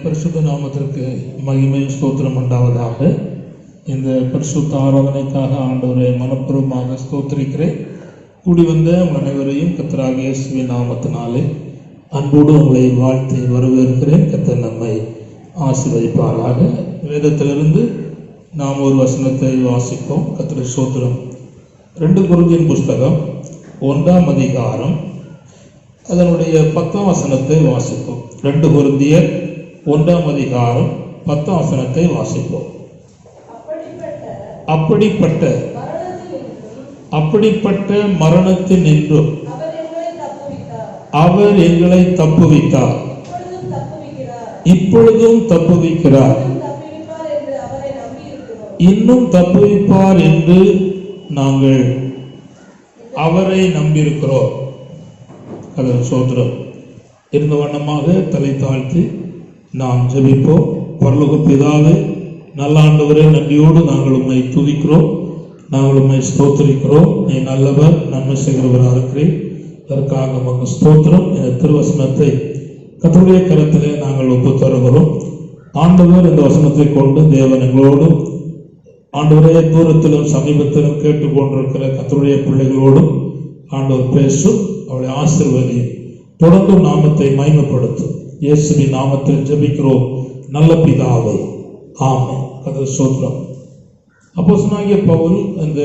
பரிசுத்த நாமத்திற்கு மகிமை ஸ்தோத்திரம் உண்டாவதாக. இந்த பரிசுத்த ஆராதனைக்காக ஆண்டவரை மனப்பூர்வமாக ஸ்தோத்திரிக்கிறேன். கூடி வந்த உங்கள் அனைவரையும் கர்த்தராகிய இயேசுவின் நாமத்தினாலே அன்போடு உங்களை வாழ்த்தி வரவேற்கிறேன். கர்த்தர் நம்மை ஆசீர்வதிப்பாராக. வேதத்திலிருந்து நாம் ஒரு வசனத்தை வாசிப்போம். கர்த்தர் ஸ்தோத்திரம். 2 கொரிந்தியர் புஸ்தகம் 1ஆம் அதிகாரம் அதனுடைய 10ஆம் வசனத்தை வாசிப்போம். 2 கொரிந்தியர் 1ஆம் அதிகாரம் 10ஆம் வசனத்தை வாசிப்போம். அப்படிப்பட்ட மரணத்தில் நின்றும் அவர் எங்களை தப்புவித்தார், இப்பொழுதும் தப்புவிக்கிறார், இன்னும் தப்புவிப்பார் என்று நாங்கள் அவரை நம்பியிருக்கிறோம். அதன் சோத்திரம். இருந்த வண்ணமாக தலை தாழ்த்தி நாம் ஜெபிப்போம். பரலோக பிதாவே, நல்ல ஆண்டவரே, நன்றியோடு நாங்கள் உம்மை துதிக்கிறோம், நாங்கள் உம்மை ஸ்தோத்திரிக்கிறோம். நீ நல்லவர், நன்மை செய்கிறவராக இருக்கிறேன். அதற்காக உமக்கு ஸ்தோத்திரம். இந்த திருவசனத்தை கர்த்தருடைய கரத்திலே நாங்கள் ஒப்பு தருகிறோம். ஆண்டவர் இந்த வசனத்தை கொண்டு தேவன் எங்களோடும், ஆண்டவரே தூரத்திலும் சமீபத்திலும் கேட்டுக்கொண்டிருக்கிற கர்த்தருடைய பிள்ளைகளோடும் ஆண்டவர் பேசும். அவளை ஆசீர்வதியும், தொடர்ந்தும் நாமத்தை மகிமைப்படுத்தும். இயேசுவின் நாமத்தில் ஜெபிக்கிறோம் நல்ல பிதாவே, ஆமென். கர்த்தர் ஸ்தோத்திரம். அப்போஸ்தலனாகிய பவுல் இந்த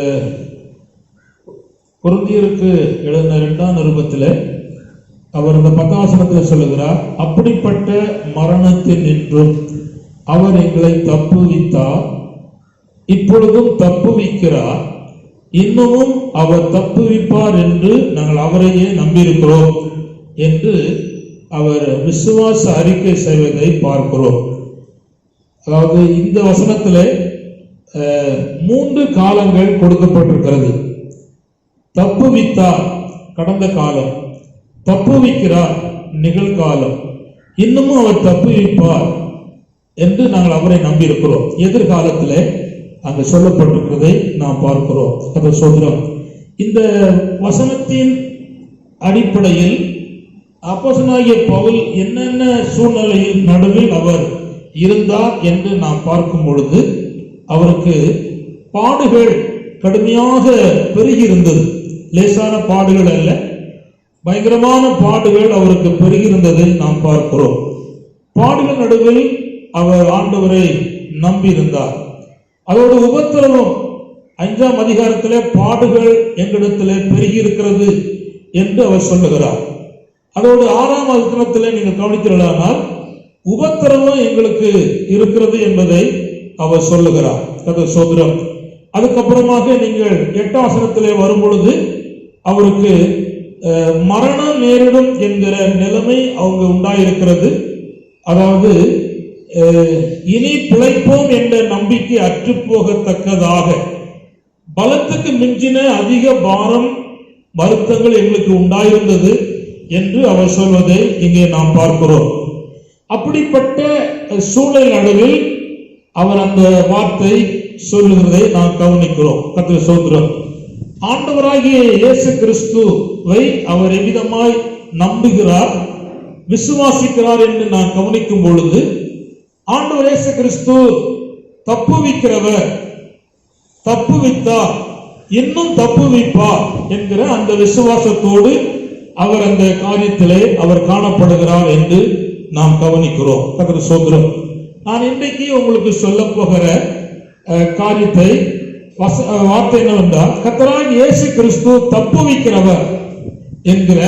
கொரிந்தியருக்கு எழுதின 2ஆம் நிருபத்திலே அவர் இந்த 10ஆம் வசனத்தில் சொல்லுகிறார், அப்படிப்பட்ட மரணத்தில் நின்றும் அவர் எங்களை தப்புவித்தார், இப்பொழுதும் தப்புவிக்கிறார், இன்னமும் அவர் தப்புவிப்பார் என்று நாங்கள் அவரையே நம்பியிருக்கிறோம் என்று அவர் விசுவாச அறிக்கை செய்வதை பார்க்கிறோம். அதாவது இந்த வசனத்திலே 3 காலங்கள் கொடுக்கப்பட்டிருக்கிறது. தப்புவித்தார் கடந்த காலம், தப்புவிக்கிறார் நிகழ்காலம், இன்னமும் அவர் தப்புவிப்பார் என்று நாங்கள் அவரை நம்பியிருக்கிறோம். எதிர்காலத்திலே அங்கு சொல்லப்பட்டிருக்கிறதை நாம் பார்க்கிறோம். அது சொல்கிறோம். இந்த வசனத்தின் அடிப்படையில் அப்போஸ்தலனாகிய பவுல் என்னென்ன சூழ்நிலையின் நடுவில் அவர் இருந்தார் என்று நாம் பார்க்கும் பொழுது அவருக்கு பாடுகள் கடுமையாக பெருகி இருந்தது. லேசான பாடுகள் அல்ல, பயங்கரமான பாடுகள் அவருக்கு பெருகி இருந்ததை நாம் பார்க்கிறோம். பாடுகள் நடுவில் அவர் ஆண்டவரை நம்பி இருந்தார். அதோடு உபத்திரவம் 5ஆம் அதிகாரத்திலே பாடுகள் எங்களிடத்திலே பெருகி இருக்கிறது என்று அவர் சொல்லுகிறார். அதோடு 6ஆம் அதிகாரத்திலே நீங்கள் கவனித்தீர்களானால் உபத்திரவம் எங்களுக்கு இருக்கிறது என்பதை அவர் சொல்லுகிறார். கர்த்தர் ஸ்தோத்திரம். அதுக்கப்புறமாக நீங்கள் 8ஆம் வசனத்திலே வரும் பொழுது அவருக்கு மரணம் நேரிடும் என்கிற நிலைமை அவங்க உண்டாயிருக்கிறது. அதாவது இனி பிழைப்போம் என்ற நம்பிக்கை அற்று போகத்தக்கதாக பலத்துக்கு மிஞ்சின அதிக பாரம் வருத்தங்கள் எங்களுக்கு உண்டாயிருந்தது என்று அவர் சொல்வதை இங்கே நாம் பார்க்கிறோம். அப்படிப்பட்ட சூழல் நடுவில் அவர் அந்த வார்த்தை சொல்லுகிறதை நாம் கவனிக்கிறோம். கர்த்தர் ஸ்தோத்திரம். ஆண்டவராகிய இயேசு கிறிஸ்துவை அவர் எவ்விதமாய் நம்புகிறார், விசுவாசிக்கிறார் என்று நான் கவனிக்கும் பொழுது ஆண்டவர் இயேசு கிறிஸ்து தப்புவிக்கிறவர், தப்புவித்தார், இன்னும் தப்புவிப்பார் என்கிற அந்த விசுவாசத்தோடு அவர் அந்த காரியத்திலே அவர் காணப்படுகிறார் என்று நாம் கவனிக்கிறோம். கர்த்தர் ஸ்தோத்திரம். நான் இன்றைக்கு உங்களுக்கு சொல்ல போகிற காரியத்தை வார்த்தை என்னவென்றால், கர்த்தராகிய இயேசு கிறிஸ்து தப்புவிக்கிறவர் என்கிற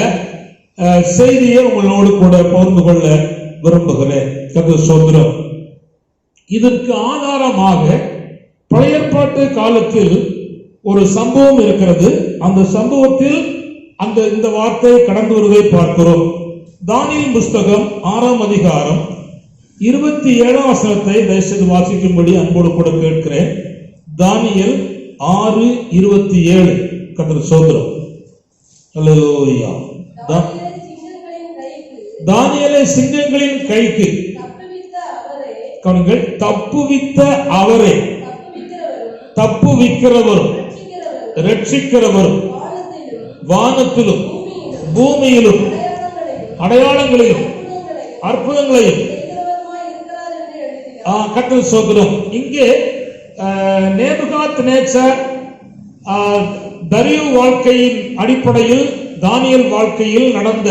செய்தியை உங்களோடு கூட பகிர்ந்து கொள்ள விரும்புகிறேன். கர்த்தர் ஸ்தோத்திரம். இதற்கு ஆதாரமாக பழைய ஏற்பாட்டு காலத்தில் ஒரு சம்பவம் இருக்கிறது. அந்த சம்பவத்தில் இந்த வார்த்தை கடந்து வருவதை பார்க்கிறோம். தானியேல் புஸ்தகம் 6ஆம் அதிகாரம் 27ஆம் வசனத்தை தயவுசெய்து வாசிக்கும்படி அன்போடு கூட கேட்கிறேன். தானியேல் 6:27. கர்த்தர் ஸ்தோத்திரம். அல்லேலூயா. தானியேலை சிங்கங்களின் கைக்கு கவனிங்கள், தப்புவித்த அவரே, தப்புவிக்கிறவரும் ரட்சிக்கிறவரும் வானத்திலும் பூமியிலும் அடையாளங்களையும் அற்புதங்களையும் கர்த்தர் சோதரம். இங்கே நேபுகாத் நேச்சர் தரியு வாழ்க்கையின் அடிப்படையில் தானியேல் வாழ்க்கையில் நடந்த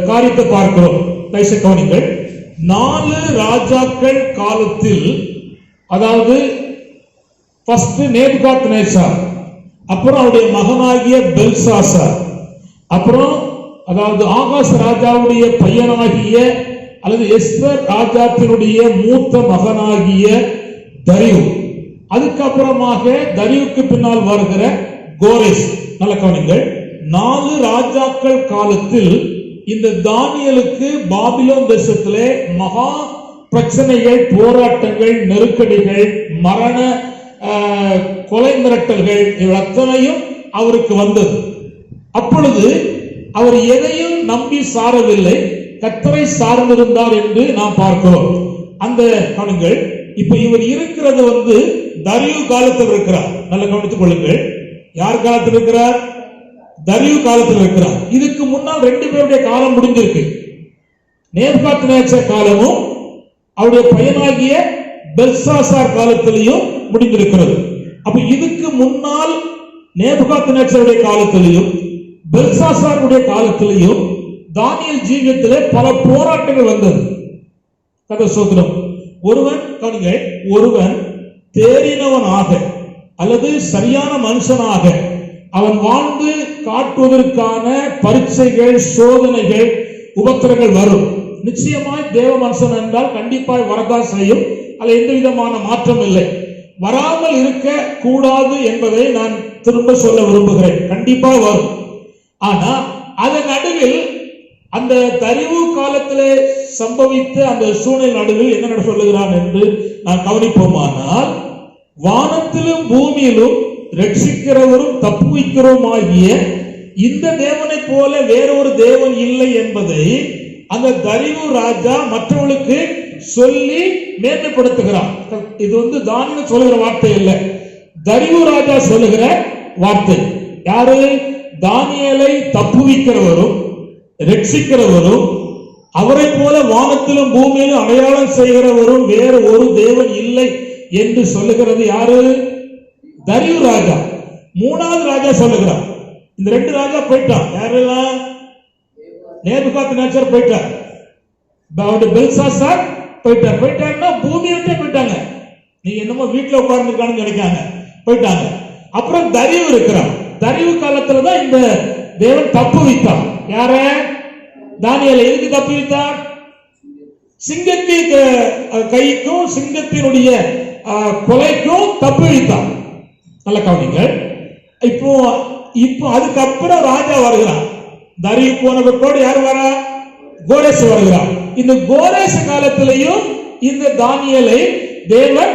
காரியத்தை பார்க்கிறோம். கவனிங்கள். 4 ராஜாக்கள் காலத்தில், அதாவது ஃபர்ஸ்ட் நேபுகாத் நேச்சார், அப்புறம் அவருடைய மகனாகிய பெல்சாசார், அப்புறம் அதாவது ஆகாஷ் ராஜாவுடைய பையனாகிய அல்லது எஸ்தர் ராஜாத்தினுடைய மூத்த மகனாகிய தரியு, அதுக்கப்புறமாக தரியுக்கு பின்னால் வருகிற கோரேஸ். நல்ல கவனிங்கள். 4 ராஜாக்கள் காலத்தில் இந்த தானியேலுக்கு பாபிலோன் தேசத்திலே மகா பிரச்சனைகள், போராட்டங்கள், நெருக்கடிகள், மரண கொலை மிரட்டல்கள் இவை அத்தனையும் அவருக்கு வந்தது. அப்பொழுது அவர் எதையும் நம்பி சாரவில்லை, கர்த்தரை சார்ந்திருந்தார் என்று நாம் பார்க்கிறோம். அந்த கவனிங்கள். இப்ப இவர் இருக்கிறது தரியு காலத்தில் இருக்கிறார். நல்ல கவனித்துக் கொள்ளுங்கள். யார் காலத்தில் இருக்கிறார்? தரியு காலத்தில் இருக்கிறார். இதுக்கு முன்னால் 2 பேருடைய காலம் முடிஞ்சிருக்கு. நேபுகாத் நேச்சர் காலமும் அவருடைய பையனாகிய பெல்சாசார் காலத்திலையும் முடிந்திருக்கிறது. அப்ப இதுக்கு முன்னால் நேபுகாத் நேச்சருடைய காலத்திலையும் பெல்சாசாருடைய காலத்திலையும் தானியேல் ஜீவியத்திலே பல போராட்டங்கள் வந்தது. கர்த்தர் ஸ்தோத்திரம். ஒருவன் தேறினவனாக அல்லது சரியான மனுஷனாக அவன் வாழ்ந்து காட்டுவதற்கான பரீட்சைகள், சோதனைகள், உபத்திரங்கள் வரும். நிச்சயமாய் தேவ மனுஷன் என்றால் கண்டிப்பாய் வரதான் செய்யும். அதில் எந்த விதமான மாற்றம் இல்லை. வராமல் இருக்க கூடாது என்பதை நான் திரும்ப சொல்ல விரும்புகிறேன். கண்டிப்பா வரும். ஆனா அதன் நடுவில் அந்த தரிவு காலத்திலே சம்பவித்த அந்த சூழ்நிலை நடுவில் என்ன சொல்லுகிறான் என்று நான் கவனிப்போமானால், வானத்திலும் பூமியிலும் ரட்சிக்கிறவரும் தப்புவிக்கிறவரும் ஆகிய இந்த தேவனை போல வேறொரு தேவன் இல்லை என்பதை அந்த தரிவு ராஜா மற்றவர்களுக்கு சொல்லி மேன்மைப்படுத்துகிறான். இது தானியேல் சொல்லுகிற வார்த்தை இல்லை, தரிவு ராஜா சொல்லுகிற வார்த்தை. யாரு? தானியேலை தப்புவிக்கிறவரும் ரட்சிக்கிறவரும் அவரை போல வானத்திலும் பூமியிலும் அடையாளம் செய்கிறவரும் வேறு ஒரு தேவன் இல்லை என்று சொல்லுகிறது யாரு? தரியு ராஜா. 3வது ராஜா சொல்லுகிறார். இந்த 2 ராஜா போயிட்டான். யாரெல்லாம்? நேபுகாத் நேச்சர் போயிட்டார், பெல்சாசார் போயிட்டாருன்னா பூமியை விட்டே போயிட்டாங்க. நீங்க என்னமோ வீட்டுல உட்கார்ந்துருக்கான்னு நினைக்காங்க, போயிட்டாங்க. அப்புறம் தரியு இருக்கிறான். தரியு காலத்துல தான் இந்த தேவன் தப்பு வைத்தார். யார? தானியேலை. எதுக்கு தப்பு வைத்தார்? சிங்கத்தின் கைக்கும் சிங்கத்தினுடைய கொலைக்கும் தப்பு வைத்தார். நல்ல கவனிங்கள். இப்போ அதுக்கப்புறம் ராஜா வருகிறான். தரியு போனவர்களோடு யார் வரா? கோரேஸ் வருகிறார். இந்த கோரேஸ் காலத்திலையும் இந்த தானியேலை தேவன்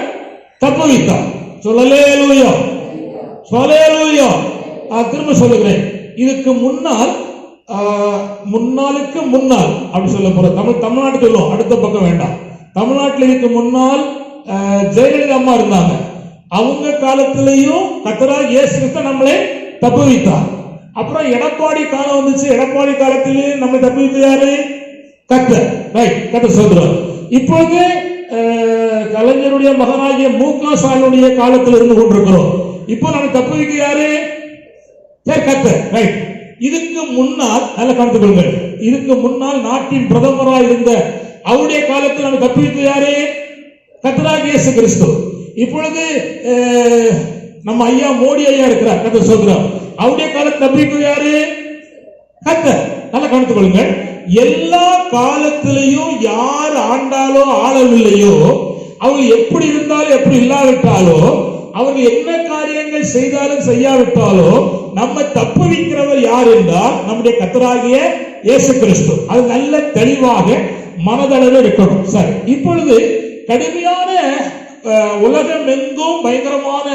தப்பு வைத்தார். சொல்லலேலூயா, சொல்லலேலூயா. திரும்ப சொல்லுகிறேன். இதுக்கு முன்னாளுக்கு முன்னால் அப்படி சொல்ல போற தமிழ்நாட்டு சொல்லுவோம், அடுத்த பக்கம் வேண்டாம். தமிழ்நாட்டில் இதுக்கு முன்னால் ஜெயலலிதா அம்மா இருந்தாங்க. அவங்க காலத்திலையும் கர்த்தராகிய இயேசு கிறிஸ்து நம்மளை தப்பு வைத்தார். அப்புறம் எடப்பாடி காலம் வந்துச்சு. எடப்பாடி காலத்திலேயும் நம்மை தப்பு வைத்து யாரு? கர்த்தர். ரைட், கர்த்தர் சொல்றார். இப்போது கலைஞருடைய மகனாகிய மு.க. ஸ்டாலினுடைய காலத்தில் இருந்து கொண்டிருக்கிறோம். இப்போ நம்ம தப்பு வைக்க யாரு? கர்த்தர். ரைட். இதுக்கு முன்னால் நல்ல கவனித்துக் கொள்ளுங்கள். இதுக்கு முன்னால் நாட்டின் பிரதமராக இருந்த அவருடைய காலத்தில் நம்ம தப்பித்து யாரு? கர்த்தராகிய இயேசு கிறிஸ்து. இப்பொழுது நம்ம ஐயா மோடி ஐயா இருக்கிறார், கர்த்தர் சொல்றார். அவருடைய காலத்தில் தப்பித்து யாரு? கர்த்தர். நல்ல கவனித்துக் கொள்ளுங்கள். எல்லா காலத்திலையும் யார் ஆண்டாலோ ஆளவில்லையோ, அவங்க எப்படி இருந்தாலும் எப்படி இல்லாவிட்டாலோ, அவர்கள் என்ன காரியங்கள் செய்தாலும் செய்யாவிட்டாலோ நம்ம தப்பு வைக்கிறவர் யார் என்றால் நம்முடைய கர்த்தராகிய இயேசு கிறிஸ்து. அது நல்ல தெளிவாக மனதளவில் இருக்கணும். சரி, இப்பொழுது கடுமையான உலகம் எங்கும் பயங்கரமான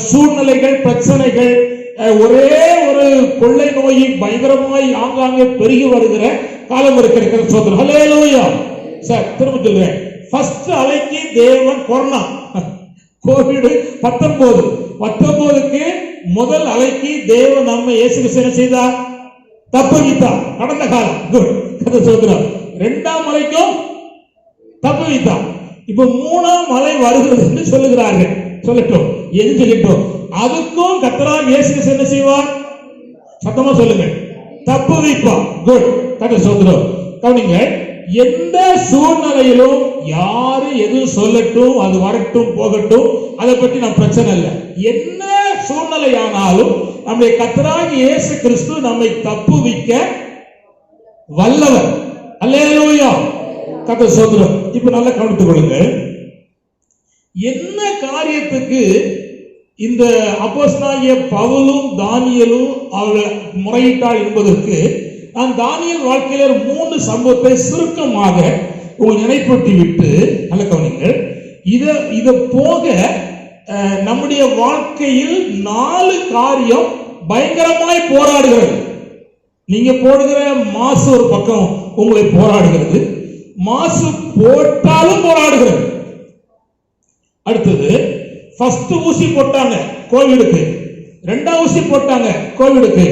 சூழ்நிலைகள், பிரச்சனைகள், ஒரே ஒரு கொள்ளை நோய் பயங்கரமாய் ஆங்காங்கே பெருகி வருகிற காலம் இருக்கிற சோதனை. ஹல்லேலூயா. சரி, திரும்ப சொல்றேன். ஃபர்ஸ்ட் அலைக்கு தேவன் கொரோனா, கோவிட்-19க்கு முதல் அலைக்கு தேவன் நம்ம இயேசு கிறிஸ்து செய்தார், தப்புவித்தார். கடந்த காலம் குட், கர்த்தர் ஸ்தோத்திரம். 2ஆம் அலைக்கும் தப்புவித்தார். இப்ப 3ஆம் மலை வருகிறது என்று சொல்லுகிறார்கள். சொல்லட்டும், எது சொல்லட்டும், அதுக்கும் கர்த்தராகிய இயேசு கிறிஸ்து என்ன செய்வார்? சத்தமா சொல்லுங்க, தப்புவிப்பார். குட், கர்த்தர் ஸ்தோத்திரம். கவனிங்க, எந்த சூழ்நிலையிலும் யாரு எது சொல்லட்டும், அது வரட்டும் போகட்டும், அதை பற்றி நம்ம பிரச்சனை இல்லை. என்ன சூழ்நிலையானாலும் நம்முடைய கர்த்தராகிய இயேசு கிறிஸ்து நம்மை தப்புவிக்க வல்லவர். அல்லேலூயா, கர்த்தர் ஸ்தோத்திரம். இப்ப நல்லா கவனித்துக் கொள்ளுங்க, என்ன காரியத்துக்கு இந்த அப்போஸ்தலனாகிய பவுலும் தானியேலும் அவர்கள் முறையிட்டார் என்பதற்கு நான் தானியேல் வாழ்க்கையில 3 சம்பவத்தை சுருக்கமாக உங்கள் நினைப்பூட்டி விட்டு நல்ல கவனிங்கள். இத போக நம்முடைய வாழ்க்கையில் 4 காரியம் பயங்கரமாய் போராடுகிறது. நீங்க போடுகிற மாசு ஒரு பக்கம் உங்களை போராடுகிறது, மாசு போட்டாலும் போராடுகிறது. அடுத்தது, ஃபர்ஸ்ட் ஊசி போட்டாங்க கோவிடுக்கு, 2ஆம் ஊசி போட்டாங்க கோவிடுக்கு,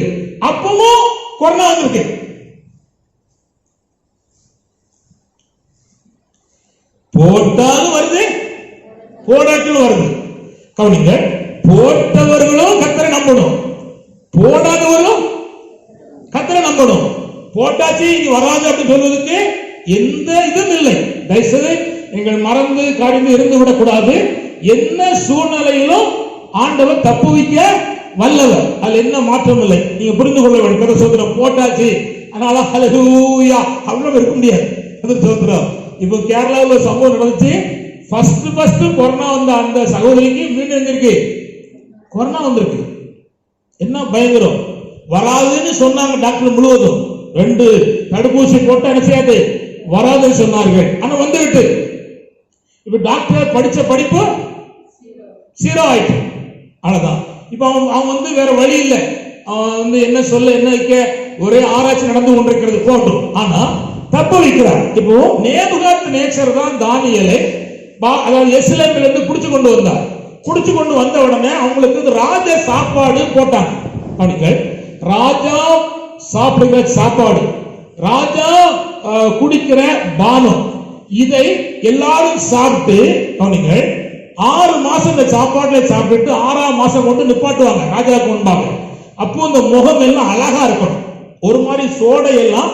அப்பவும் கொரோனா வந்திருக்கு. போட்டாலும் வருது, போடாட்டிலும் வருது. கவனிங்க, போட்டவர்களும் கர்த்தரை நம்பணும், போடாதவர்களும் கர்த்தரை நம்பணும். போட்டாச்சு இங்க வராது அப்படின்னு சொல்வதற்கு எந்த இதுவும் இல்லை. தயவுசெய்து நீங்கள் மறந்து காரியம் இருந்து விடக்கூடாது. என்ன சூழ்நிலையிலும் ஆண்டவர் தப்புவிக்க வல்லவர், அது என்ன மாற்றம் இல்லை. நீங்க புரிந்து கொள்ள வேண்டும். கர்த்தர் ஸ்தோத்திரம். போட்டாச்சு, அதனால ஹல்லேலூயா அவ்வளவு இருக்க முடியாது. கர்த்தர் ஸ்தோத்திரம். இப்போ கேரளாவில் சம்பவம் நடந்துச்சு. ஃபர்ஸ்ட் கொரோனா வந்த அந்த சகோதரிக்கு மீண்டும் வந்திருக்கு, கொரோனா வந்திருக்கு. என்ன பயங்கரம். வராதுன்னு சொன்னாங்க டாக்டர் முழுவதும், 2 தடுப்பூசி போட்டு என்ன செய்யாது, வராதுன்னு சொன்னார்கள். ஆனா வந்துவிட்டு இப்ப டாக்டர் படிச்ச படிப்பு 0 ஆயிட்டு. அவ்வளவுதான். இப்ப அவன் வந்து வேற வழி இல்லை. அவன் வந்து என்ன சொல்ல என்ன வைக்க, ஒரே ஆராய்ச்சி நடந்து கொண்டிருக்கிறது போட்டும். ஆனா தப்பு வைக்கிறார். இப்போ நேபுகாத்நேச்சர் தான் தானியேலை அதாவது எருசலேமில் இருந்து குடிச்சு கொண்டு வந்தார். குடிச்சு கொண்டு வந்த உடனே அவங்களுக்கு ராஜ சாப்பாடு போட்டாங்க. அவனுங்கள் ராஜா சாப்பிடுகிற சாப்பாடு, ராஜா குடிக்கிற பானம், இதை எல்லாரும் சாப்பிட்டு அவனுங்கள் 6 மாசம் இந்த சாப்பாடுல சாப்பிட்டு 6ஆம் மாசம் கொண்டு நிப்பாட்டுவாங்க ராஜாவுக்கு முன்பாக. அப்போ இந்த முகம் எல்லாம் அழகா இருக்கணும். ஒரு மாதிரி சோடை எல்லாம்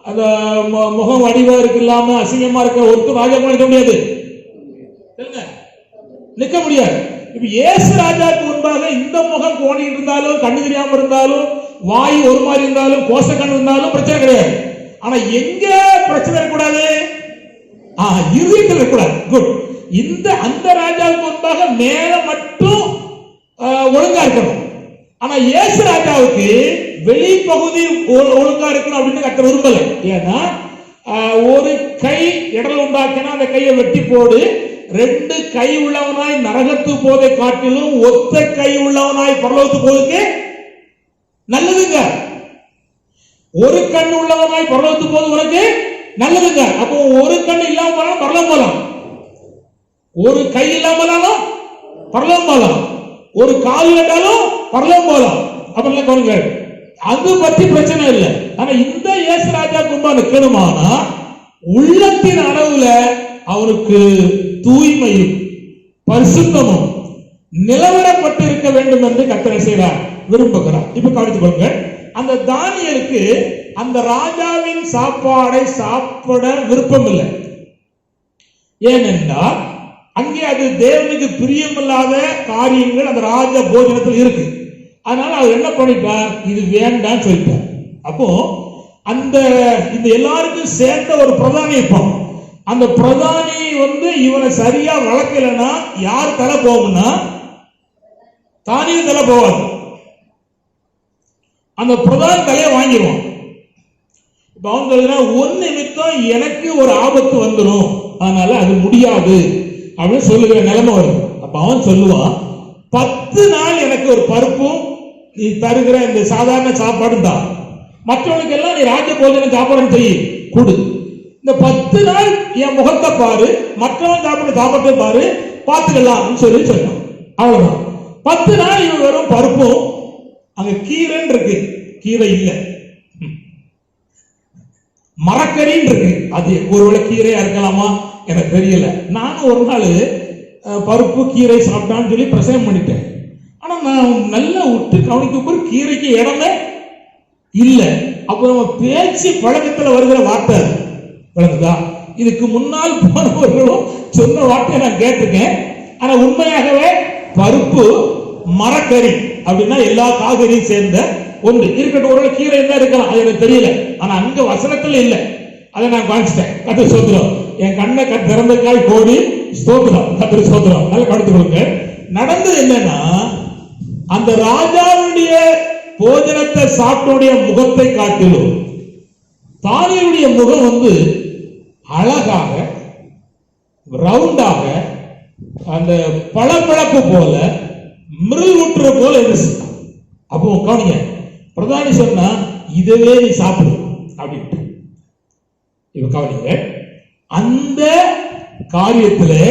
அந்த முகம் வடிவா இருக்கு இல்லாம அசிங்கமா இருக்க ஒருத்தர் ராஜா நிற்க முடியாது, நிற்க முடியாது. இப்ப இயேசு ராஜாவுக்கு முன்பாக இந்த முகம் கோணி இருந்தாலும், கண்ணு தெரியாம இருந்தாலும், வாய் ஒரு மாதிரி இருந்தாலும், கோச கண்ணு இருந்தாலும் பிரச்சனை கிடையாது. ஆனா எங்க பிரச்சனை இருக்கக்கூடாது, இருதயத்தில் இருக்கக்கூடாது. குட். அந்த ராஜாவுக்கு முன்பாக மேல மட்டும் ஒழுங்கா இருக்கணும். ஆனா இயேசு ராஜாவுக்கு வெளிப்பகுதி ஒழுங்கா இருக்கணும் அப்படின்னு கர்த்தர் விரும்பல. ஏன்னா ஒரு கை இடல் உண்டாக்கினா அந்த கையை வெட்டி போடு, 2 கை உள்ளவனாய் நரகத்து போதை காட்டிலும் ஒத்த கை உள்ளவனாய் பரலோகத்து போதுக்கு நல்லதுங்க. ஒரு கண் உள்ளவனாய் பரலோகத்து போது உனக்கு நல்லதுங்க. அப்போ ஒரு கண் இல்லாம போனாலும் பரலோகம் போலாம், ஒரு கை இல்லாமலும் பரலோகம் போலாம், ஒரு கால் இல்லாட்டாலும் பரலோகம் போலாம். அப்படிலாம் கவனிங்க, அது பத்தி பிரச்சனை இல்லை. ஆனா இந்த இயேசு ராஜா கும்பா நிக்கணுமானா உள்ளத்தின் அளவுல அவனுக்கு தூய்மையும் பரிசுத்தமும் நிலவரப்பட்டு இருக்க வேண்டும் என்று கர்த்தர் செய்கிறார், விரும்புகிறார். இப்ப கவனித்துக் கொள்ளுங்க, அந்த தானியேலுக்கு அந்த ராஜாவின் சாப்பாடை சாப்பிட விருப்பம் இல்லை. ஏனென்றால் அங்கே அது தேவனுக்கு பிரியமில்லாத காரியங்கள் அந்த ராஜ போஜனத்தில் இருக்கு. அதனால அவர் என்ன பண்ணிட்டார், இது வேண்டாம் சொல்லிட்டார். அப்போ அந்த இந்த எல்லாருக்கும் சேர்ந்த ஒரு பிரதானி இருப்பான். அந்த பிரதானி வந்து இவனை சரியா வளர்க்கலன்னா யார் தலை போகும்னா தானியும் தலை போவாது, அந்த பிரதான தலையை வாங்கிடுவான். இப்ப அவன் சொல்றான், ஒரு நிமித்தம் எனக்கு ஒரு ஆபத்து வந்துடும், அதனால அது முடியாது அப்படின்னு சொல்லுகிற நிலைமை வரும். அப்ப அவன் சொல்லுவான், 10 நாள் எனக்கு ஒரு பருப்பும் நீ தருகிற இந்த சாதாரண சாப்பாடும் தான், மற்றவனுக்கு எல்லாம் நீ ராஜ போஜன சாப்பாடு செய்ய கொடு, இந்த 10 நாள் என் முகத்தை பாரு, மற்றவன் சாப்பிட சாப்பாட்டை பாரு, பார்த்துக்கலாம் சொல்லி சொன்னான். அவ்வளவுதான். 10 நாள் இவன் வெறும் பருப்பும், அங்க கீரைன்னு இருக்கு, கீரை இல்லை, மரக்கறின்னு இருக்கு. அது ஒருவேளை கீரையா இருக்கலாமா, எனக்கு தெரியல. நானும் ஒரு நாள் பருப்பு கீரை சாப்பிட்டான்னு சொல்லி பிரசவம் பண்ணிட்டேன். ஆனா நான் நல்லா விட்டு கவனிக்க கீரைக்கு இடமே இல்லை. அப்போ நம்ம பேச்சு பழக்கத்துல வருகிற வார்த்தை விளங்குதா? இதுக்கு முன்னால் போனவர்களும் சொன்ன வார்த்தையை நான் கேட்டிருக்கேன். ஆனா உண்மையாகவே பருப்பு மரக்கறி அப்படின்னா எல்லா காய்கறியும் சேர்ந்த ஒன்று இருக்கட்டும். ஒரு கீரை என்ன இருக்கலாம், அது எனக்கு தெரியல. ஆனா அங்க வசனத்துல இல்லை, அதை நான் காமிச்சிட்டேன். கத்திர ஸ்தோத்திரம். என் கண்ணை திறந்தக்காய் கோடி ஸ்தோத்திரம். கத்திர ஸ்தோத்திரம். நல்ல கவனித்துக் கொள்ளுங்க. நடந்தது என்னன்னா, அந்த ராஜாவுடைய போஜனத்தை சாப்பிட்டுடைய முகத்தை காட்டிலும் தானியேலுடைய முகம் அழகாக ரவுண்டாக அந்த பளபளப்பு போல மிருள் ஊற்றுற போல இருந்துச்சு. அப்போ கவனிங்க, பிரதானி சொன்னா இதவே நீ சாப்பிடு அப்படின்ட்டு. இப்ப கவனிங்க, அந்த காரியத்திலே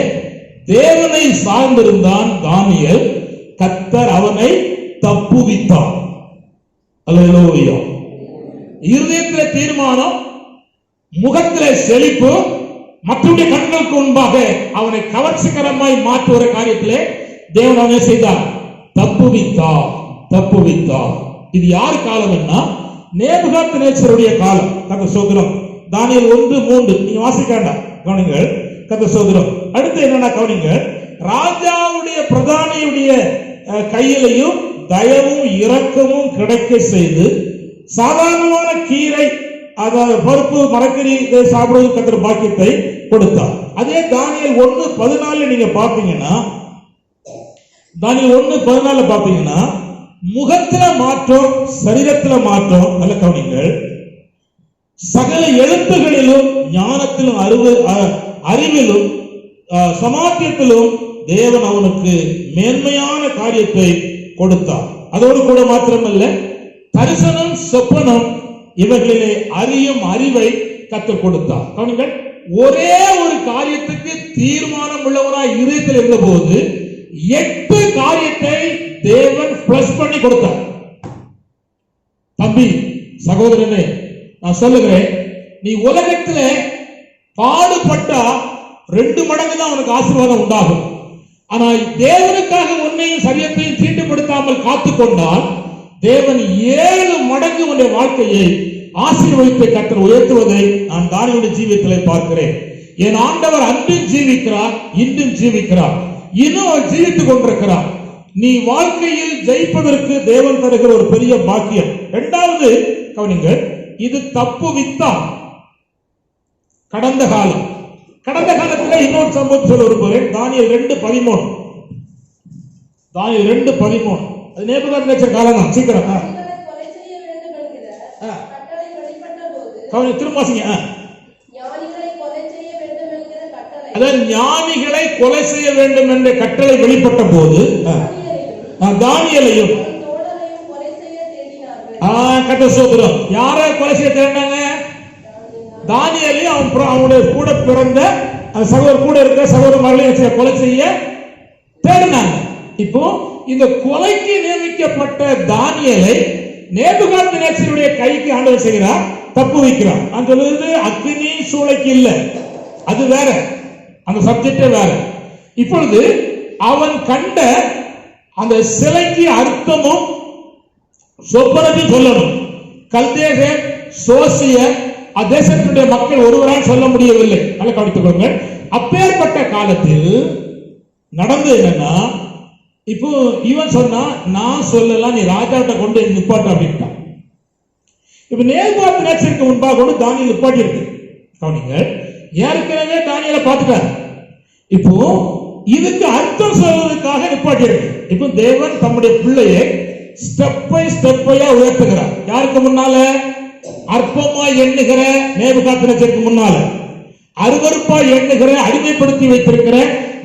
தேவனை சார்ந்திருந்தான் தானியேல். கர்த்தர் அவனை தப்புவித்தார். அல்லேலூயா. இருதயத்திலே தீர்மானம், முகத்திலே செழிப்பு, மற்றவருடைய கண்களுக்கு முன்பாக அவனை கவர்ச்சிகரமாய் மாற்றுகிற காரியத்திலே தேவன் அவனை செய்தார், தப்புவித்தார். தப்புவித்தார். இது யார் காலம்? நேபுகாத்நேச்சருடைய காலம். கர்த்தர் ஸ்தோத்திரம். தானியேல் 1:3 நீங்க வாசிக்க வேண்டாம், கவனிங்கள். கர்த்தர் ஸ்தோத்திரம். அடுத்து என்னன்னா கவனிங்க, ராஜாவுடைய பிரதானியுடைய கையிலையும் தயவும் இரக்கமும் கிடைக்க செய்து சாதாரணமான கீரை, அதாவது பருப்பு மரக்கறி சாப்பிடுவது கர்த்தர் பாக்கியத்தை கொடுத்தார். அதே தானியேல் 1:14 நீங்க பாத்தீங்கன்னா, தானியேல் 1:14 பாத்தீங்கன்னா முகத்துல மாற்றம், சரீரத்துல மாற்றம். நல்ல கவனிங்கள். சகல எழுத்துகளிலும் ஞானத்திலும் அறிவிலும் சமாத்தியத்திலும் தேவன் அவனுக்கு மேன்மையான காரியத்தை கொடுத்தார். அதோடு கூட மாத்திரமல்ல, தரிசனம் சொப்பனம் இவர்களிலே அறியும் அறிவை கற்றுக் கொடுத்தார். கவனிங்கள், ஒரே ஒரு காரியத்துக்கு தீர்மானம் உள்ளவராய் இருதயத்தில் இருந்த போது 8 காரியத்தை தேவன் பிளஸ் பண்ணி கொடுத்தார். தம்பி, சகோதரனே, நான் சொல்லுகிறேன், நீ உலகத்தில் பாடுபட்டா 2 மடங்கு தான் உனக்கு ஆசீர்வாதம் உண்டாகும். ஆனால் தேவனுக்காக உன்னையும் சரியத்தையும் தீட்டுப்படுத்தாமல் காத்துக்கொண்டால் தேவன் 7 மடங்கு உன்னுடைய வாழ்க்கையை ஆசீர்வதித்து கர்த்தர் உயர்த்துவதை நான் தானியேலுடைய ஜீவியத்தில் பார்க்கிறேன். என் ஆண்டவர் அன்றும் ஜீவிக்கிறார், இன்றும் ஜீவிக்கிறார், இன்னும் அவர் ஜீவித்துக் கொண்டிருக்கிறார். நீ வாழ்க்கையில் ஜெயிப்பதற்கு தேவன் தருகிற ஒரு பெரிய பாக்கியம். இரண்டாவது கவனிங்கள், இது தப்புவித்தா. கடந்த காலம், கடந்த காலத்தில் இன்னொரு சம்பவத்தை சொல்ல விரும்புகிறேன். தானியேல் 2:13. தானியேல் 2:13 அது நேபுகாத்நேச்சர் காலம் தான். சீக்கிரம் திரும்ப வாசிங்க. அதாவது ஞானிகளை கொலை செய்ய வேண்டும் என்ற கட்டளை வெளிப்பட்ட போது தானியேலையும் கர்த்தர் ஸ்தோத்திரம், யாரை கொலை செய்ய தேடினாங்க? தானியேலையும் அவனுடைய கூட பிறந்த சகோதரர், கூட இருக்கிற சகோதரர்களையும் கொலை செய்ய தேடினாங்க. இப்போ இந்த கொலைக்கு நியமிக்கப்பட்ட தானியேலை நேபுகாத்நேச்சருடைய கைக்கு ஆண்டவர் செய்கிறார், தப்பு வைக்கிறார். நான் சொல்லுவது அக்னி சூளைக்கு இல்ல, அது வேற, அந்த சப்ஜெக்டே வேற. இப்பொழுது அவன் கண்ட அந்த சிலைக்கு அர்த்தமும் சொப்பனத்தையும் சொல்லணும். கல்தேயர், சோசியர், தேசத்தினுடைய மக்கள் ஒருவரால் சொல்ல முடியவில்லை. நல்லா கவனித்துக் கொள்ளுங்கள். அப்பேற்பட்ட காலத்தில் நடந்தது என்னன்னா, இப்போ இவன் சொன்னா நான் சொல்லலாம், நீ ராஜாட்ட கொண்டு நிப்பாட்ட அப்படின்ட்டான். இப்ப நேபுகாத்நேச்சருக்கு முன்பாக கொண்டு தானியேல் நிப்பாட்டி இருக்கு. கவனிங்க, ஏற்கனவே தானியேலை பார்த்துட்டார். இப்போ இதுக்கு அர்த்தம் சொல்வதற்காக நிப்பாட்டி இருக்கு. இப்போ தேவன் தம்முடைய பிள்ளையை ஸ்டெப் பை ஸ்டெப்பையா உயர்த்துகிறார். யாருக்கு முன்னால? அற்பமாய் எண்ணுகிற நேபுகாத்நேச்சருக்கு முன்னால, அருவருப்பாய் எண்ணுகிற, அடிமைப்படுத்தி வைத்திருக்கிற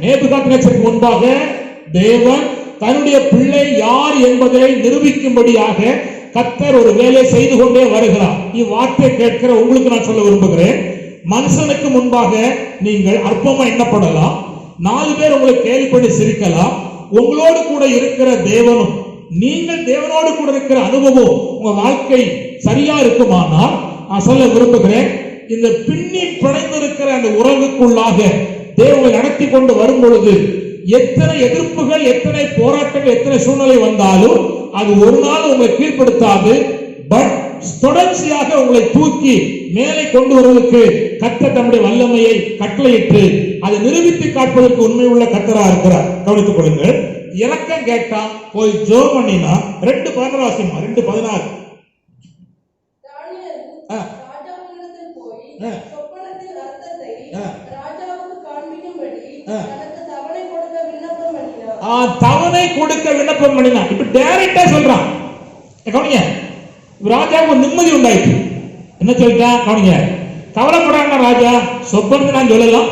நேபுகாத்நேச்சருக்கு முன்பாக தேவன் தன்னுடைய பிள்ளை யார் என்பதை நிரூபிக்கும்படியாக கர்த்தர் ஒரு வேலை செய்து கொண்டே வருகிறார். இவ்வார்த்தை கேட்கிற உங்களுக்கு நான் சொல்ல விரும்புகிறேன், மனுஷனுக்கு முன்பாக நீங்கள் அற்பமா எண்ணப்படலாம், 4 பேர் உங்களை கேள்விப்பட்டு சிரிக்கலாம். உங்களோடு கூட இருக்கிற தேவனும், நீங்கள் தேவனோடு கூட இருக்கிற அனுபவம் உங்க வாழ்க்கை சரியா இருக்குமானால் நான் சொல்ல விரும்புகிறேன், இந்த பின்னி பிணைந்திருக்கிற அந்த உறவுக்குள்ளாக தேவனை நடத்தி கொண்டு வரும் பொழுது எத்தனை எதிர்ப்புகள், எத்தனை போராட்டங்கள், எத்தனை சூழ்நிலை வந்தாலும் அது ஒரு நாள் உங்களை கீழ்ப்படுத்தாது. பட் தொடர்ச்சியாக உங்களை தூக்கி மேலே கொண்டு வருவதற்கு கர்த்தர் தம்முடைய வல்லமையை கட்டளையிட்டு அதை நிரூபித்து காட்டுவதற்கு உண்மை உள்ள கர்த்தரா இருக்கிறார். கவனித்துக் கொள்ளுங்கள். இறக்கம் கேட்டா போய் ஜெபம் பண்ணினா 2:16 2:16 தவணை கொடுக்க விண்ணப்பம் பண்ணினான். இப்ப டைரக்டா சொல்றான். கவனிங்க, ராஜாவுக்கு நிம்மதி உண்டாயிட்டு. என்ன சொல்லிட்டான்? கவனிங்க, கவலைப்படாம ராஜா, சொப்பனத்தை நான் சொல்லலாம்,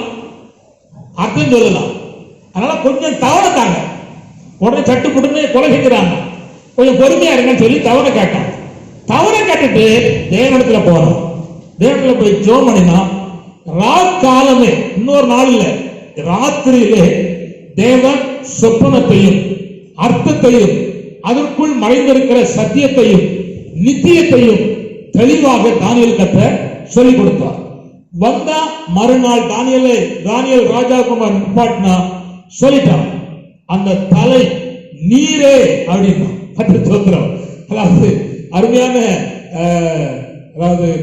அர்த்தம் சொல்லலாம், அதனால கொஞ்சம் தவணை தாங்க. உடனே சட்டு புட்டுன்னு கொலை செஞ்சுறாங்க. கொஞ்சம் பொறுமையா இருங்கன்னு சொல்லி தவணை கேட்டான். தவணை கேட்டுட்டு தேவனிடத்துல போறான். தேவனிடத்துல போய் ஜெபம் பண்ணினா ராக்காலமே, இன்னொரு நாள் இல்ல, ராத்திரியிலே தேவன் சொப்பனத்தையும் அர்த்தத்தையும் அதற்குள் மறைந்திருக்கிற சத்தியத்தையும் நித்தியத்தையும் தெளிவாக தானியேல் கர்த்தர் சொல்லிக் கொடுத்தார். வந்தா மறுநாள் தானியேல் ராஜாகுமார் நிப்பாட்டினா சொல்லிட்டான், அந்த தலை நீரே அப்படின்னா. கர்த்தர் ஸ்தோத்திரம். அதாவது அருமையான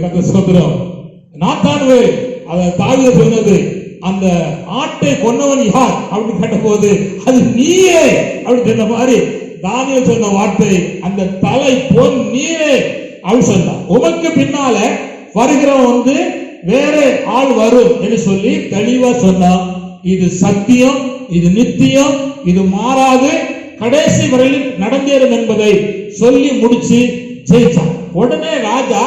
கர்த்தர் ஸ்தோத்திரம். நாத்தான்வே தாவீது சொன்னது, அந்த ஆட்டை கொன்னவன் யார் அப்படின்னு கேட்ட போது அது நீயே அப்படின்னு சொன்ன மாதிரி தானியேல் சொன்ன வார்த்தை, அந்த தலை பொன் நீரே அப்படின்னு சொன்னான். உமக்கு பின்னால வருகிறவன் வேற ஆள் வரும் என்று சொல்லி தெளிவா சொன்னான். இது சத்தியம், இது நித்தியம், இது மாறாது, கடைசி வரையில் நடந்தேறும் என்பதை சொல்லி முடிச்சு ஜெயிச்சான். உடனே ராஜா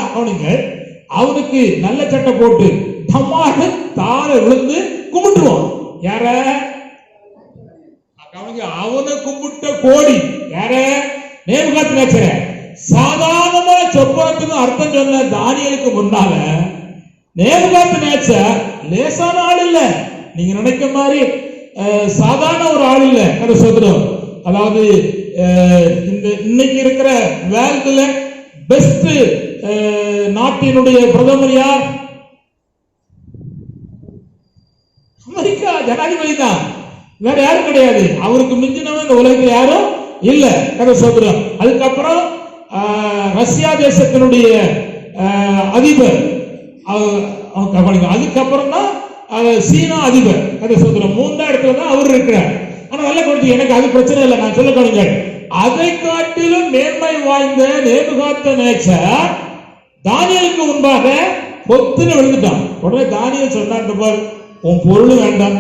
அவனுக்கு நல்ல சட்டை போட்டு தம்மாக தார விழுந்து கும்பிட்டுருவான். யார? அவனை கும்பிட்ட கோடி யார? நேபுகாத்நேச்சர. சாதாரணமான சொப்பனத்துக்கு அர்த்தம் சொன்ன தானியேலுக்கு முன்னால நேபுகாத்நேச்சர் லேசான ஆள் இல்ல. நீங்க நினைக்கிற மாதிரி சாதாரண ஒரு ஆள் இல்ல. அது சொல்றோம். அதாவது இந்த இன்னைக்கு இருக்கிற வேர்ல்டுல பெஸ்ட் நாட்டினுடைய பிரதமர் யார்? அமெரிக்கா ஜனாதிபதி தான், வேற யாரும் கிடையாது. அவருக்கு மிஞ்சினவன் இந்த உலகத்தில் யாரும் இல்ல. கதை சொல்றோம். அதுக்கப்புறம் ரஷ்யா தேசத்தினுடைய அதிபர், அதுக்கப்புறம் தான் சீனா அதிபர். கதை சொல்றோம். 3ஆம் இடத்துல தான் அவர் இருக்கிறார். ஆனா நல்ல கொடுத்து எனக்கு அது பிரச்சனை இல்லை, நான் சொல்ல கொடுங்க. அதை காட்டிலும் மேன்மை வாய்ந்த நேபுகாத்நேச்சர் தானியேலுக்கு முன்பாக பொத்துன்னு விழுந்துட்டான். உடனே தானியேல் சொன்னான், உன் பொருள் வேண்டாம்,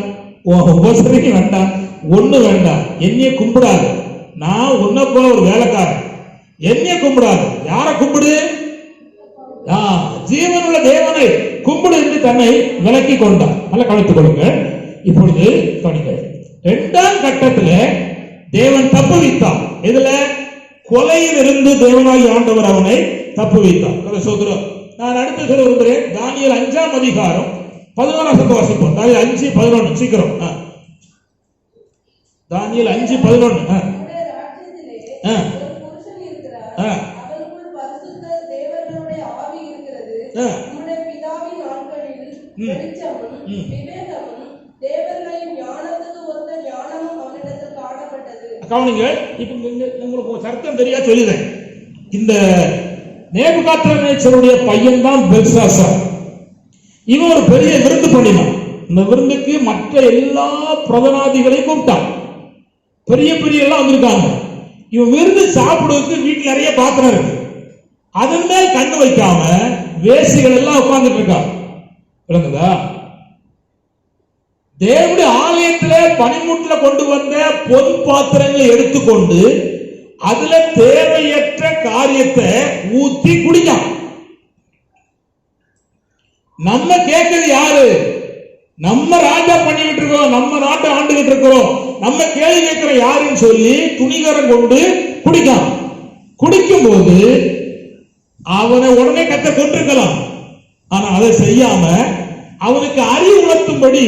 உன் உபசரிக்க வேண்டாம், ஒண்ணு வேண்டாம், என்னைய கும்பிடாது. நான் உன்ன போல ஒரு வேலைக்காரன், என்னைய கும்பிடாது. யார கும்பிடு? ஜீவனுள்ள தேவனை கும்பிடு என்று தன்னை விலக்கி கொண்டான். நல்லா கவனித்துக் கொள்ளுங்க. இப்பொழுது கவனிங்க, 2ஆம் கட்டத்தில் தேவன் தப்பு வைத்தார். இதுல கொலையில் இருந்து தேவனாய் ஆண்டவர் அவனை தப்பு வைத்தார். சோதரம், நான் அடுத்து சொல்ல விரும்புகிறேன். தானியேல் 5ஆம் அதிகாரம் 11 வாசிப்போம். தானியேல் 5:11 சீக்கிரம். தானியேல் 5:11. கவனிங்க, இப்ப உங்களுக்கு சர்த்தம் தெரியா சொல்லுறேன். இந்த நேபுகாத்நேச்சருடைய பையன் தான் பெல்சாசார். இவன் ஒரு பெரிய விருந்து பண்ணினான். இந்த விருந்துக்கு மற்ற எல்லா பிரதனாதிகளையும் கூப்பிட்டான். பெரிய பெரிய எல்லாம் வந்திருக்காங்க. இவன் விருந்து சாப்பிடுவதற்கு வீட்டில் நிறைய பாத்திரம் இருக்கு. அதன் மேல் கண்ணு வைக்காம வேசிகள் எல்லாம் உட்கார்ந்துட்டு இருக்காங்க. விளங்குதா? தேவனுடைய ஆலயத்திலே பனிமுட்ல கொண்டு வந்த பொன் பாத்திரங்களை எடுத்துக்கொண்டு அதுல தேவையற்ற காரியத்தை ஊத்தி குடிக்கான். நம்ம கேட்கிறது யாரு? நம்ம ராஜா பண்ணிக்கிட்டு இருக்கோம், நம்ம நாட்டை ஆண்டுகிட்டு இருக்கிறோம், நம்ம கேள்வி கேட்கிற யாருன்னு சொல்லி துணிகரம் கொண்டு குடிக்கான். குடிக்கும் போது அவனை உடனே கத்த கொண்டிருக்கலாம். ஆனா அதை செய்யாம அவனுக்கு அறிவு உணர்த்தும்படி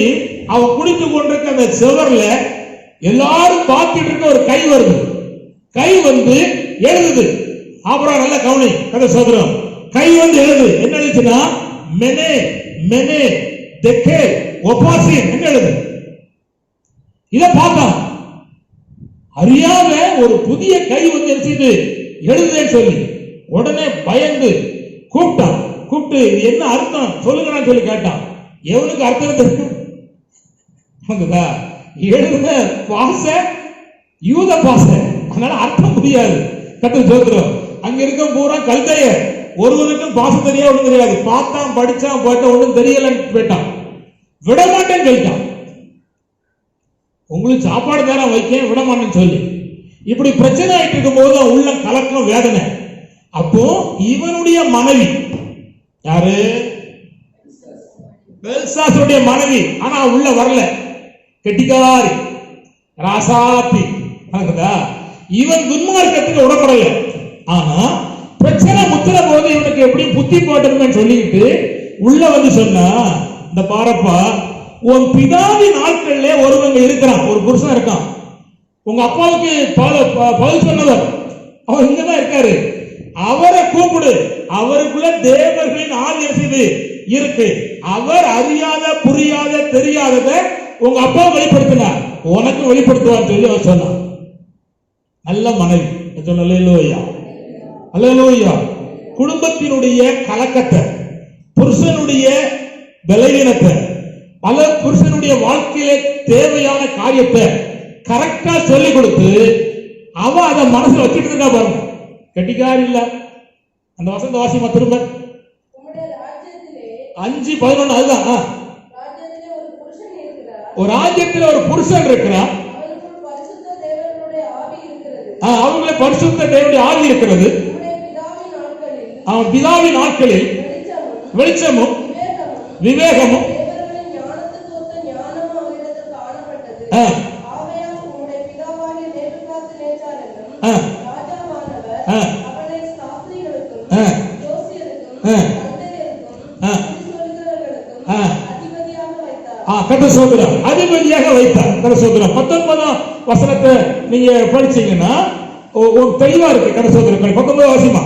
அவன் குடித்து கொண்டிருக்க அந்த செவர்ல எல்லாரும் பார்த்துட்டு இருக்க ஒரு கை வருது. கை வந்து எழுதுது. அப்புறம் நல்ல கவனி கதை சோதரம். கை வந்து எழுது. என்ன எழுதுச்சுன்னா மெனே மெனே, தெக்கே, ஒபாசின் என்ன எழுது. இதை பார்த்தான். அறியாத ஒரு புதிய கை வந்து எடுத்து எழுதுதேன்னு சொல்லி உடனே பயந்து கூப்பிட்டான். கூப்பிட்டு இது என்ன அர்த்தம் சொல்லுங்கன்னு சொல்லி கேட்டான். எவனுக்கு அர்த்தம் தெரியும்? எழுதுன பாச யூத பாச, அதனால அர்த்தம் புரியாது. கர்த்தருக்கு ஸ்தோத்திரம். அங்க இருக்க பூரா கல்தைய, ஒருவனுக்கும் பாசம் தெரியாது, ஒண்ணும் தெரியாது. பார்த்தான், படிச்சான், போயிட்ட ஒண்ணும் தெரியலன்னு போயிட்டான். விட மாட்டேன்னு கேட்டான். உங்களுக்கு சாப்பாடு நேரம் வைக்க விட மாட்டேன்னு சொல்லி இப்படி பிரச்சனை ஆயிட்டு இருக்கும் போது உள்ள கலக்கம், வேதனை. அப்போ இவனுடைய மனைவி யாரு? பெல்சாசுடைய மனைவி. ஆனா உள்ள வரல, கெட்டிக்காரி ராசாத்தி. இவன் துன்மார்க்கத்துக்கு உடம்படல. ஆனா பிரச்சனை முத்திர போது இவனுக்கு எப்படி புத்தி போட்டதுன்னு சொல்லிட்டு உள்ள வந்து சொன்னா, இந்த பாரப்பா, உன் பிதாவின் நாட்கள்ல ஒருவங்க இருக்கிறான், ஒரு புருஷன் இருக்கான். உங்க அப்பாவுக்கு பதில் சொன்னவர் அவர் இங்கதான் இருக்காரு. அவரை கூப்பிடு. அவருக்குள்ள தேவர்களின் ஆவி இருக்கு. அவர் அறியாத, புரியாத, தெரியாதத உங்க அப்பா வெளிப்படுத்தினார், உனக்கு வெளிப்படுத்துவார் சொல்லி அவர் சொன்னார். நல்ல மனைவி. அல்லேலூயா, அல்லேலூயா. குடும்பத்தினுடைய கலக்கத்தை, புருஷனுடைய பலவீனத்தை, பல புருஷனுடைய வாழ்க்கையில தேவையான காரியத்தை கரெக்டா சொல்லி கொடுத்து அவ அதை மனசுல வச்சுட்டு இருக்கா பாருங்க. கெட்டிக்காரி இல்ல. அந்த வசந்த வாசிமா திரும்ப 5:11. அதுதான், ஒரு ராஜ்யத்தில் ஒரு புருஷன் இருக்கிறார், அவங்கள பரிசுத்த தேவனுடைய ஆவி இருக்கிறது. அவன் பிதாவின் நாட்களில் வெளிச்சமும் விவேகமும் அதிபதியாக வைத்தார். 19ஆம் வசனத்தை நீங்க படிச்சீங்கன்னா ஒரு தெளிவா இருக்கு. கடசோதரம் 19 வாசிமா.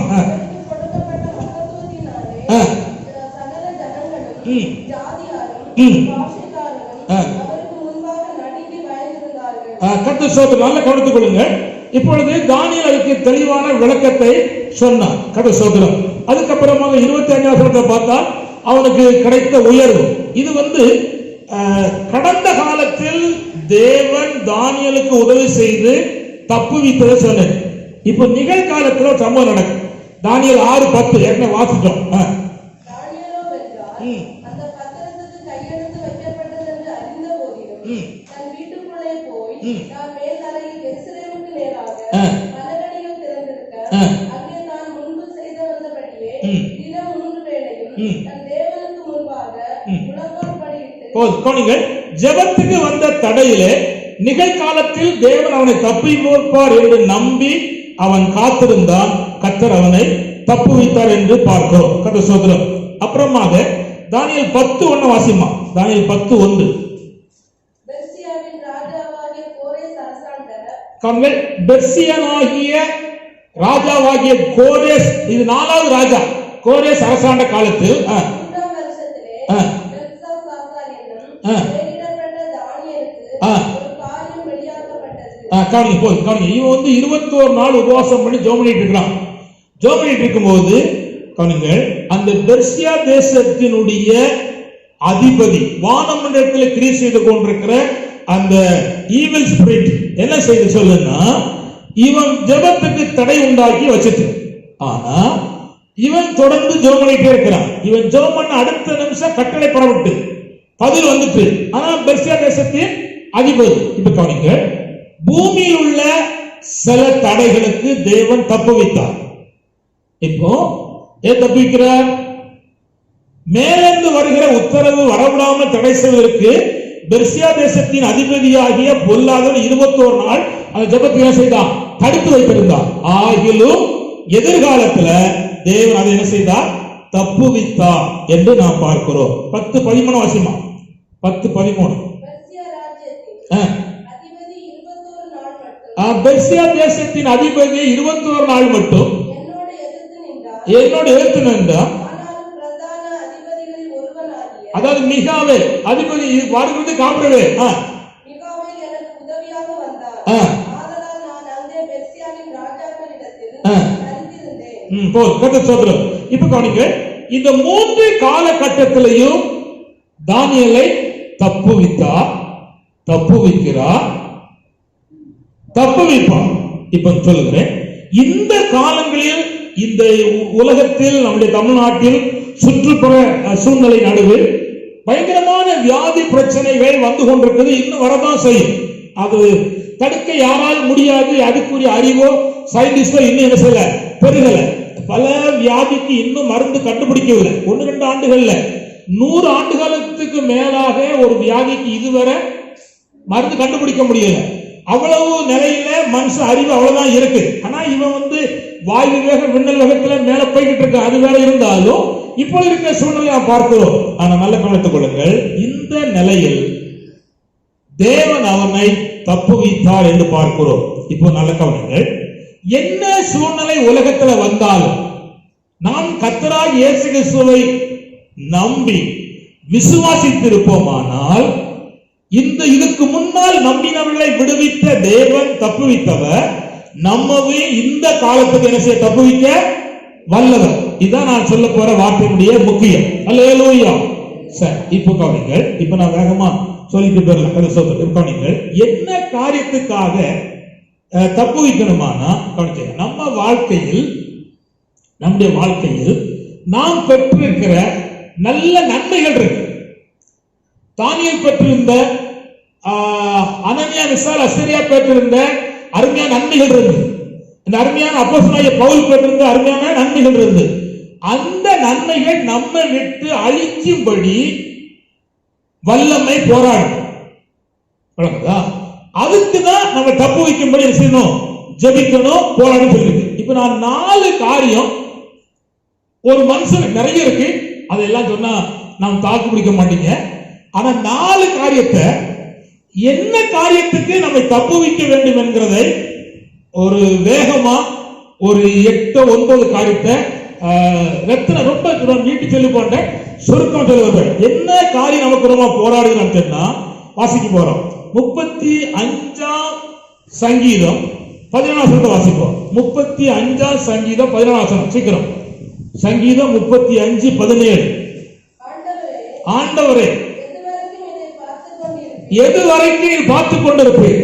கடசோதரம் நல்ல கவனித்துக் கொள்ளுங்க. இப்பொழுது தானியேல் அதுக்கு தெளிவான விளக்கத்தை சொன்னார். கடசோதரம் அதுக்கப்புறமாக 25ஆம் வசனத்தை பார்த்தா அவனுக்கு கிடைத்த உயர்வு. இது வந்து கடந்த காலத்தில் தேவன் தானியேலுக்கு உதவி செய்து தப்புவித்ததை சொன்னேன். இப்ப நிகழ்காலத்தில் ஒரு சம்பவம் நடக்கும். தானியேல் 6:10 ஏற்கனவே வாசிட்டோம். ஜெபத்துக்கு வந்த தடையிலே நிகழ்காலத்தில் தேவன் அவனை தப்பி போப்பார் என்று நம்பி அவன் காத்திருந்தான். கர்த்தர் அவனை தப்புவித்தார் என்று பார்க்கிறோம். கர்த்தர் ஸ்தோத்திரம். அப்புறமாக தானியேல் 10:1 வாசிமா. தானியேல் 10:1. பெர்சியனாகிய ராஜாவாகிய கோரேஸ், இது 4வது ராஜா. கோரேஸ் அரசாண்ட காலத்தில் இவன் வந்து 21 நாள் உபவாசம் பண்ணி ஜெபம் பண்ணிட்டு இருக்கிறான். ஜெபம் பண்ணிட்டு இருக்கும்போது அந்த பெர்சியா தேசத்தினுடைய அதிபதி வானமண்டலத்தில் கிரியை செய்து கொண்டிருக்கிற அந்த ஈவில் ஸ்பிரிட் என்ன செய்து சொல்லுன்னா, இவன் ஜெபத்துக்கு தடை உண்டாக்கி வச்சிட்டு, ஆனா இவன் தொடர்ந்து ஜெபம் பண்ணிட்டே இருக்கிறான். இவன் ஜெபம் பண்ண அடுத்த நிமிஷம் கட்டளை பரவிட்டு பதில் வந்துட்டு. ஆனா பெர்சியா தேசத்தின் அதிபதி. இப்ப கவனிங்க, பூமியில் உள்ள சில தடைகளுக்கு தேவன் தப்புவித்தார். இப்போ ஏன் தப்புவிக்கிறார்? மேலிருந்து வருகிற உத்தரவு வரவிடாமல் தடை செய்வதற்கு பெர்சியா தேசத்தின் அதிபதியாகிய பொல்லாதவன் 21 நாள் அந்த ஜெபத்தை என்ன செய்தான்? தடுத்து வைத்திருந்தார். ஆகிலும் எதிர்காலத்துல தேவன் அதை என்ன செய்தார்? தப்புவித்தார் என்று நாம் பார்க்கிறோம். 10:13 வாசிமா. 10:13. பெர்சியா தேசத்தின் அதிபதி 21 நாள் மட்டும் என்னோடு எதிர்த்து நின்றார். அதாவது மிகாவேல் அதிபதி வருகிறது காப்பிடவே மிகாவேல் எனக்கு உதவியாக வந்தார். ஆதலால் நான் அங்கே பெர்சியாவின் ராஜாக்களிடத்தில் தரித்திருந்தேன். போல் கர்த்தர் ஸ்தோத்திரம். இப்ப கவனிங்க, இந்த 3 காலகட்டத்திலையும் தானியேலை தப்புவித்தார், தப்புவிக்கிறார், தப்புவிப்பார். இப்ப சொல்லுகிறேன், இந்த காலங்களில் இந்த உலகத்தில் நம்முடைய தமிழ்நாட்டில் சுற்றுப்புற சூழ்நிலை நடுவில் பயங்கரமான வியாதி பிரச்சனைகள் வந்து கொண்டிருக்கிறது. இன்னும் வரதான் செய்யும். அது தடுக்க யாரால் முடியாது. அதுக்குரிய அறிவோ சயின்டிஸ்டோ இன்னும் என்ன செய்யல, பெருகல. பல வியாதிக்கு இன்னும் மருந்து கண்டுபிடிக்கவில்லை. 1-2 ஆண்டுகள்ல 100 ஆண்டுகளுக்கு மேலாக ஒரு வியாதிக்கு இதுவரை மருந்து கண்டுபிடிக்க முடியல. அவ்வளவு நிலையில மனுஷ அறிவு அவ்வளவுதான் இருக்கு. ஆனா இவன் வாயு வேக விண்ணல் வேகத்துல மேல போய்கிட்டு இருக்க. அது வேற இருந்தாலும் இப்போ இருக்கிற சூழ்நிலை பார்க்கிறோம். ஆனா நல்ல கவனித்துக் கொள்ளுங்கள், இந்த நிலையில் தேவன் அவனை தப்புவித்தார் என்று பார்க்கிறோம். இப்போ நல்ல கவனிங்கள், என்ன சூழ்நிலை உலகத்துல வந்தாலும் நாம் கர்த்தராகிய இயேசு கிறிஸ்துவை நம்பி விசுவாசித்திருப்போமானால், இதுக்கு முன்னால் நம்பினவர்களை விடுவித்த தேவன் தப்புவித்தவர் நம்மவே இந்த காலத்துக்கு என்ன செய்ய தப்புவிக்க வல்லவர். இதான் நான் சொல்ல போற வார்த்தையினுடைய முக்கியம். அல்லேலூயா. சரி, இப்போ கவனிங்கள். இப்போ நான் வேகமா சொல்லிட்டு போயிடலாம். கவனிங்கள், என்ன காரியத்துக்காக தப்புவிக்கணுமானா கவனிக்க, நம்முடைய வாழ்க்கையில் நாம் பெற்றிருக்கிற நல்ல நன்மைகள் இருக்கு. தானியேல் பெற்றிருந்த, அனனியா மிசால் அஸ்தரியா பெற்றிருந்த அருமையான நன்மைகள் இருந்து, இந்த அருமையான அப்போஸ்தலனாகிய பவுல் பெற்றிருந்த அருமையான நன்மைகள் இருந்து, அந்த நன்மைகள் நம்மை விட்டு அழிக்கும்படி வல்லமை போராடும். அதுக்குதான் நம்ம தப்பு வைக்கும்படி செய்யணும், ஜெபிக்கணும், போராடும் சொல்லிருக்கு. இப்ப நான் 4 காரியம் ஒரு மனுஷனுக்கு நிறைய இருக்கு. அதெல்லாம் சொன்னா நாம் தாக்கு பிடிக்க மாட்டீங்க. ஆனா 4 காரியத்தை, என்ன காரியத்துக்கு நம்மை தப்பு வைக்க வேண்டும் என்கிறதை ஒரு வேகமா ஒரு 8-9 காரியத்தை ரத்தின ரொம்ப வீட்டு சொல்லி போன்ற சுருக்கம் சொல்லுவது. என்ன காரியம் நமக்கு ரொம்ப போராடுகிறோம் சொன்னா வாசிக்க போறோம். 35ஆம் சங்கீதம் 14 வாசிப்போம். 35ஆம் சங்கீதம் 14 சீக்கிரம். சங்கீதம் 35:17. ஆண்டவரே எதுவரைக்கும் பார்த்துக் கொண்டிருப்பேன்?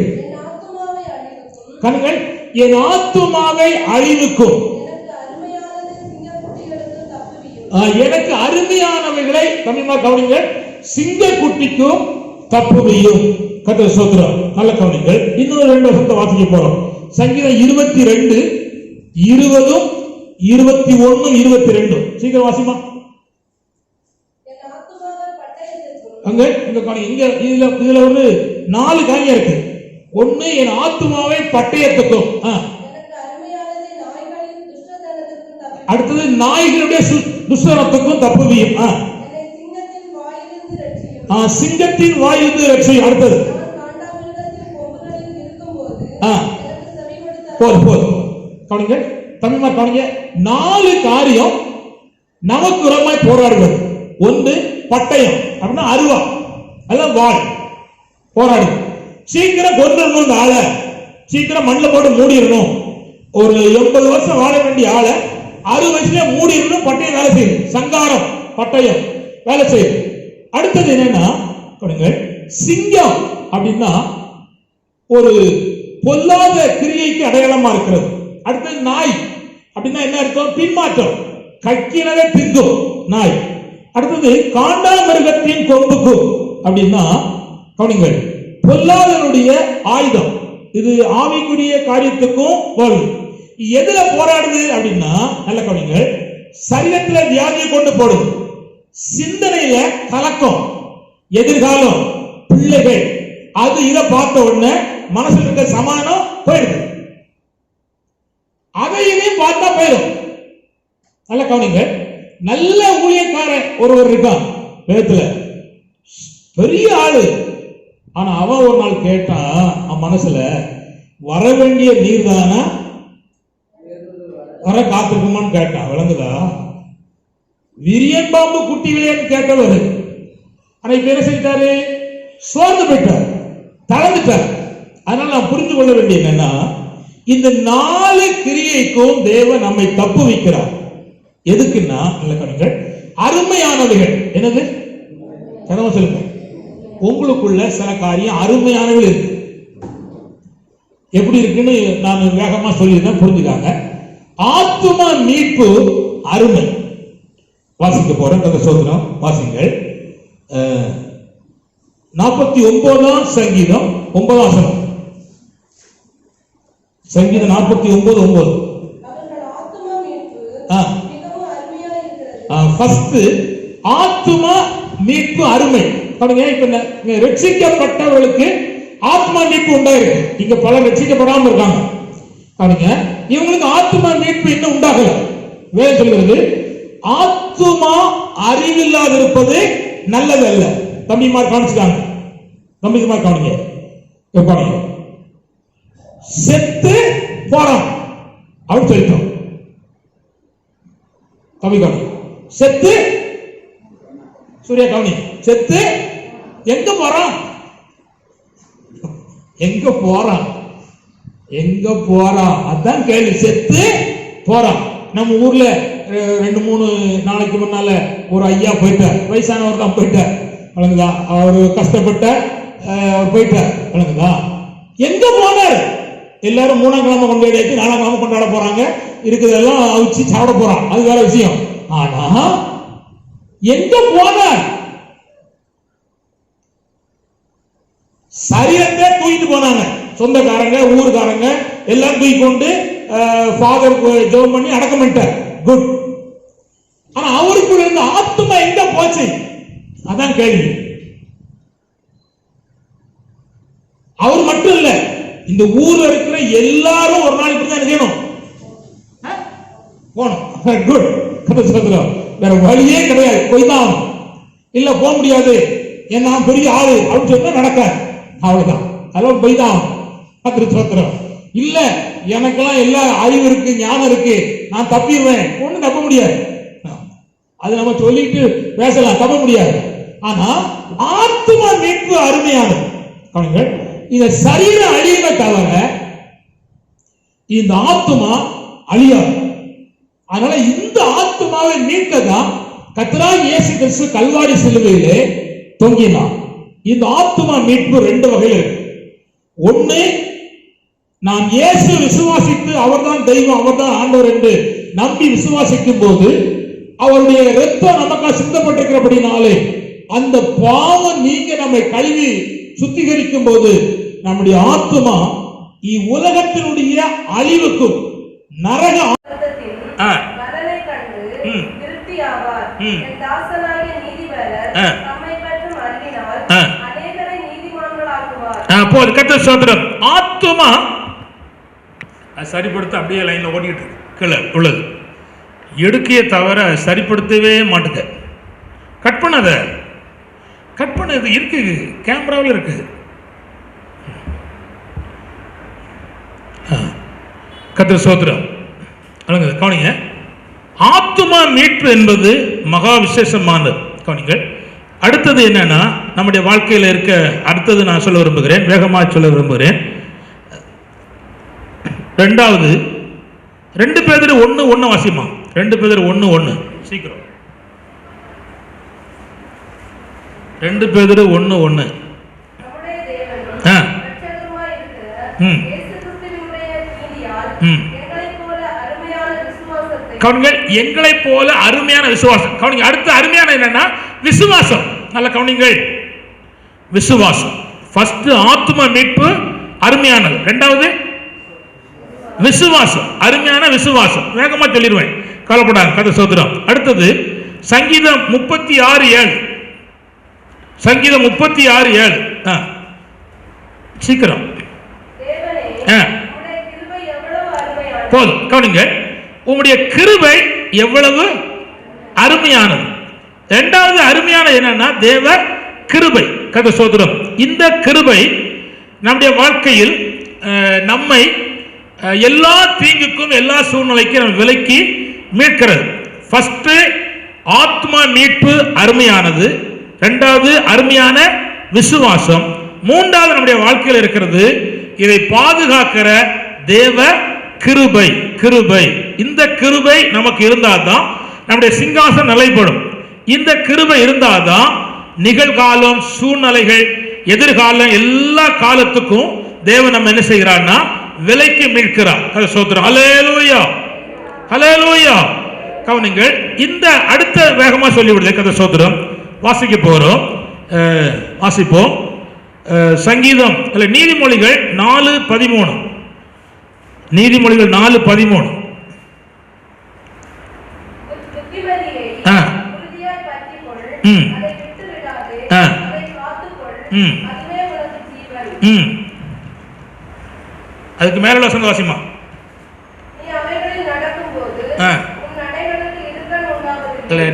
கண்கள் என் ஆத்துமாவை அழிவுக்கும் எனக்கு அருமையானவைகளை தமிழ்மா கவனிங்கள், சிங்கக்குட்டிக்கும் தப்புவியும். கர்த்தர் ஸ்தோத்திரம். நல்ல கவனிங்கள். இன்னொரு 2 வசனத்தை வாசிக்க போறோம். சங்கீதம் 22, 20, 21, 22 சீக்கிரம் வாசிமா. அங்க இங்க இதுல ஒரு 4 காரியம் இருக்கு. ஒண்ணு, என் ஆத்துமாவை பட்டயத்துக்கும், அடுத்தது நாய்களுடைய துஷ்டத்துக்கும் தப்புவியும், சிங்கத்தின் வாயிலிருந்து ரட்சியும், அடுத்தது கவனிங்க தமிழ்மா கவனிங்க. 4 காரியம் நமக்கு உரமாய் போராடுவது. ஒன்று பட்டயம், அப்படின்னா அருவா, அதான் வாள் போராடு. சீக்கிரம் கொண்டு ஆளை சீக்கிரம் மண்ணில் போட்டு மூடிடணும். ஒரு 80 வருஷம் வாழ வேண்டிய ஆளை 60 வயசுல மூடிடணும். பட்டயம் வேலை செய்யுது. சங்காரம் பட்டயம் வேலை செய்யுது. அடுத்தது என்னன்னா சிங்கம் அப்படின்னா ஒரு பொல்லாத கிரியைக்கு அடையாளமா இருக்கிறது. அடுத்தது நாய் அப்படின்னா என்ன அர்த்தம்? பின்மாற்றம், கக்கினதை திங்கும் நாய். அடுத்தது காண்டாமிருகத்தின் கொம்புக்கும் அப்படின்னா கவனிங்கள், பொல்லாதனுடைய ஆயுதம். இது ஆவிக்குரிய காரியத்துக்கும் வரும். எதுல போராடுது அப்படின்னா நல்ல கவனிங்கள், சரீரத்துல வியாதியை கொண்டு போடுது, சிந்தனையில கலக்கம், எதிர்காலம், பிள்ளைகள், அது இதை பார்த்த உடனே மனசுல இருக்க சமாதானம் போயிடுது. அதையுமே பார்த்தா போயிடும். நல்ல கவனிங்க, நல்ல ஊழியக்காரன் ஒருவர் இருக்கான் வேதத்துல, பெரிய ஆளு. ஆனா அவன் ஒரு நாள் கேட்டான், அவன் மனசுல வர வேண்டிய நீர் தானா வர காத்திருக்குமான்னு கேட்டான். விளங்குதா? விரியன் பாம்பு குட்டிகளேன்னு கேட்டவர் ஆனா இப்ப என்ன செஞ்சாரு? சோர்ந்து போயிட்டார், தளர்ந்துட்டார். அதனால நான் புரிந்து கொள்ள வேண்டிய என்னன்னா, இந்த 4 கிரியைக்கும் தேவன் நம்மை தப்பு வைக்கிறார். எதுக்குன்னா அருமையானவைகள். என்னது? கனவா சொல்லுங்க. உங்களுக்குள்ள சில காரியம் அருமையானவர்கள் இருக்கு. எப்படி இருக்குன்னு நான் வேகமா சொல்லியிருந்தேன், புரிஞ்சுக்காங்க. ஆத்தும மீட்பு அருமை. வாசிக்க போறேன். சோதனம் வாசிங்கள். 49ஆம் சங்கீதம் 9ஆம் வசனம். சங்கீதம் 49:9. ஃபர்ஸ்ட் ஆத்தும மீட்பு அருமை. இப்ப ரட்சிக்கப்பட்டவர்களுக்கு ஆத்மா மீட்பு உண்டாயிருக்கு. இங்க பலர் ரட்சிக்கப்படாம இருக்காங்க. இவங்களுக்கு ஆத்மா மீட்பு இன்னும் உண்டாகல. வேதம் சொல்கிறது ஆத்துமா அறிவில்லாதிருப்பது நல்லதல்ல. தம்பிமார் காமிச்சுட்டாங்க. தம்பிமார் கவனிங்க. செத்து போறான் அப்படின்னு சொல்லிட்டோம். தம்பி கவனி. செத்து, சூர்யா கவனி. செத்து எங்க போறான்? எங்க போறான் அதான் கேள்வி. செத்து போறான். நம்ம ஊர்ல 2-3 நாளைக்கு முன்னால ஒரு ஐயா போயிட்டார். வயசானவர் தான் போயிட்டார். வழங்குதா? அவரு கஷ்டப்பட்ட போயிட்டார். வழங்குதா? எங்க போனார்? எல்லாரும் 3ஆம் கிழமை கொண்டாடி 4ஆம் கிழமை கொண்டாட போறாங்க. இருக்குதெல்லாம் அவிச்சு சாப்பிட போறான். அது வேற விஷயம். ஆனா எங்க போனார்? சரீரத்தை தூக்கிட்டு போனாங்க. சொந்தக்காரங்க, ஊருக்காரங்க எல்லாம் தூக்கி கொண்டு ஃபாதர் ஜெபம் பண்ணி அடக்கம் பண்ணிட்டார். குட். ஆனா அவருக்கு இருந்த ஆத்மா எங்க போச்சு? அதான் கேள்வி. அவர் மட்டும் இல்ல, இந்த ஊர்ல இருக்கிற எல்லாரும் ஒரு நாளைக்கு தான் செய்யணும், போகணும். குட். வேற வழியே கிடையாது. போய்தான் இல்ல, போக முடியாது, என்ன பெரிய ஆளு அப்படின்னு சொன்னா நடக்காது. அவ்வளவுதான். அதெல்லாம் போய்தான். இல்ல எனக்கெல்லாம் எல்லா அறிவு இருக்கு, ஞானம் இருக்கு, நான் தப்பிடுவேன், ஒண்ணு தப்ப முடியாது. அது நம்ம சொல்லிட்டு பேசலாம், தப்ப முடியாது. ஆனா ஆத்மா மீட்பு அருமையானது. இந்த சரீரம் அழியவே தவிர இந்த ஆத்மா அழியாது. அதனால இந்த ஆத்மாவை மீட்கதான் கர்த்தராகிய இயேசு கிறிஸ்து கல்வாரி சிலுவையிலே தொங்கினார். இந்த ஆத்மா மீட்பு 2 வகையில் இருக்கு. ஒண்ணு, நாம் இயேசு விசுவாசித்து அவர்தான் தெய்வம், அவர்தான் ஆண்டவர் என்று நம்பி விசுவாசிக்கும் போது அவருடைய இரத்தம் நமக்கு சிந்தப்பட்டிருக்கிறபடினாலே அந்த பாவம் நீங்க நம்மை கழுவி சுத்திகரிக்கும் போது நம்முடைய ஆத்மா உலகத்தினுடைய அழிவுக்கும் நரக ஆத்மா சரிப்படுத்த அப்படியே லைன்ல ஓடிட்டு கீழே உள்ளது. எடுக்கையே தவிர சரிப்படுத்தவே மாட்டுங்க. கட் பண்ணாத, கட் பண்ணது இருக்கு, கேமராவில் இருக்கு. கர்த்தர் ஸ்தோத்திரம். கவனிங்க, ஆத்துமா மீட்பு என்பது மகா விசேஷமானது. கவனிங்கள். அடுத்தது என்னன்னா, நம்முடைய வாழ்க்கையில் இருக்க அடுத்தது நான் சொல்ல விரும்புகிறேன், வேகமாக சொல்ல விரும்புகிறேன். 2வது 2 பேதுரு 1:1 வாசிமா. 2 பேதுரு 1:1 சீக்கிரம். 2 பேதுரு 1:1. கவனிங்கள், எங்களை போல அருமையான விசுவாசம். கவனிங்க, அடுத்த அருமையான என்னன்னா விசுவாசம். நல்ல கவனிங்கள், விசுவாசம். ஃபர்ஸ்ட் ஆத்ம மீட்பு அருமையானது. 2வது விசுவாசம், அருமையான விசுவாசம். வேகமா சொல்லிடுவேன், கவலைப்படாத. கர்த்தர் ஸ்தோத்திரம். அடுத்தது சங்கீதம் 36:7. சங்கீதம் 36:7 சீக்கிரம். போதும். கவனிங்க, உங்களுடைய கிருபை எவ்வளவு அருமையானது. 2வது அருமையான என்னன்னா தேவ கிருபை. கர்த்தர் ஸ்தோத்திரம். இந்த கிருபை நம்முடைய வாழ்க்கையில் நம்மை எல்லா தீங்குக்கும் எல்லா சூழ்நிலைக்கும் நம்ம விலக்கி மீட்கிறது. ஃபர்ஸ்ட் ஆத்மா மீட்பு அருமையானது. இரண்டாவது அருமையான விசுவாசம், மூன்றாவது நம்முடைய வாழ்க்கையில் இருக்கிறது இதை பாதுகாக்கிற தேவ கிருபை. கிருபை, இந்த கிருபை நமக்கு இருந்தால்தான் நம்முடைய சிங்காசனம் நிலைப்படும். இந்த கிருபை இருந்தால்தான் நிகழ்காலம், சூழ்நிலைகள், எதிர்காலம், எல்லா காலத்துக்கும் தேவன் நம்ம என்ன செய்கிறார்னா விலைக்கு மீட்கிறார். சோத்திரம். ஹல்லேலூயா, ஹல்லேலூயா. கவனிங்கள், இந்த அடுத்த வேகமா சொல்லிவிடுது. கதை சோத்திரம் வாசிக்க போகிறோம். வாசிப்போம். சங்கீதம் இல்ல நீதிமொழிகள் 4:13. நீதிமொழிகள் 4:13. அதுக்கு மேல வசனம் வாசிமா.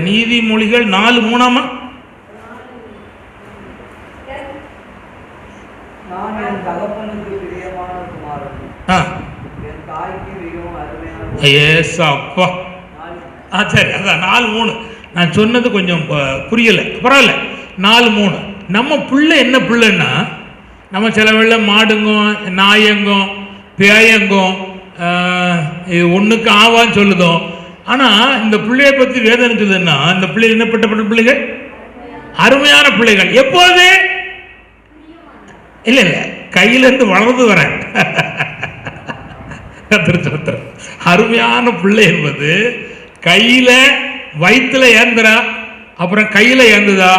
நீதிமொழிகள் 4:3. சரி, அதான் 4:3. நான் சொன்னது கொஞ்சம் புரியல, பரவாயில்ல. 4:3. நம்ம பிள்ளை என்ன பிள்ளைன்னா, நம்ம சில வேளை மாடுங்கும், நாயங்கும், பேயங்கும், ஒண்ணுக்கு ஆவான்னு சொல்லுதோம். ஆனா இந்த பிள்ளைய பத்தி வேதனை சொல்லுதுன்னா, இந்த பிள்ளை என்னப்பட்ட பிள்ளைகள்? அருமையான பிள்ளைகள். எப்போது? இல்ல இல்ல, கையில இருந்து வளர்ந்து வர அருமையான பிள்ளை என்பது கையில வயிற்றுல ஏந்துரா, அப்புறம் கையில ஏந்துதா,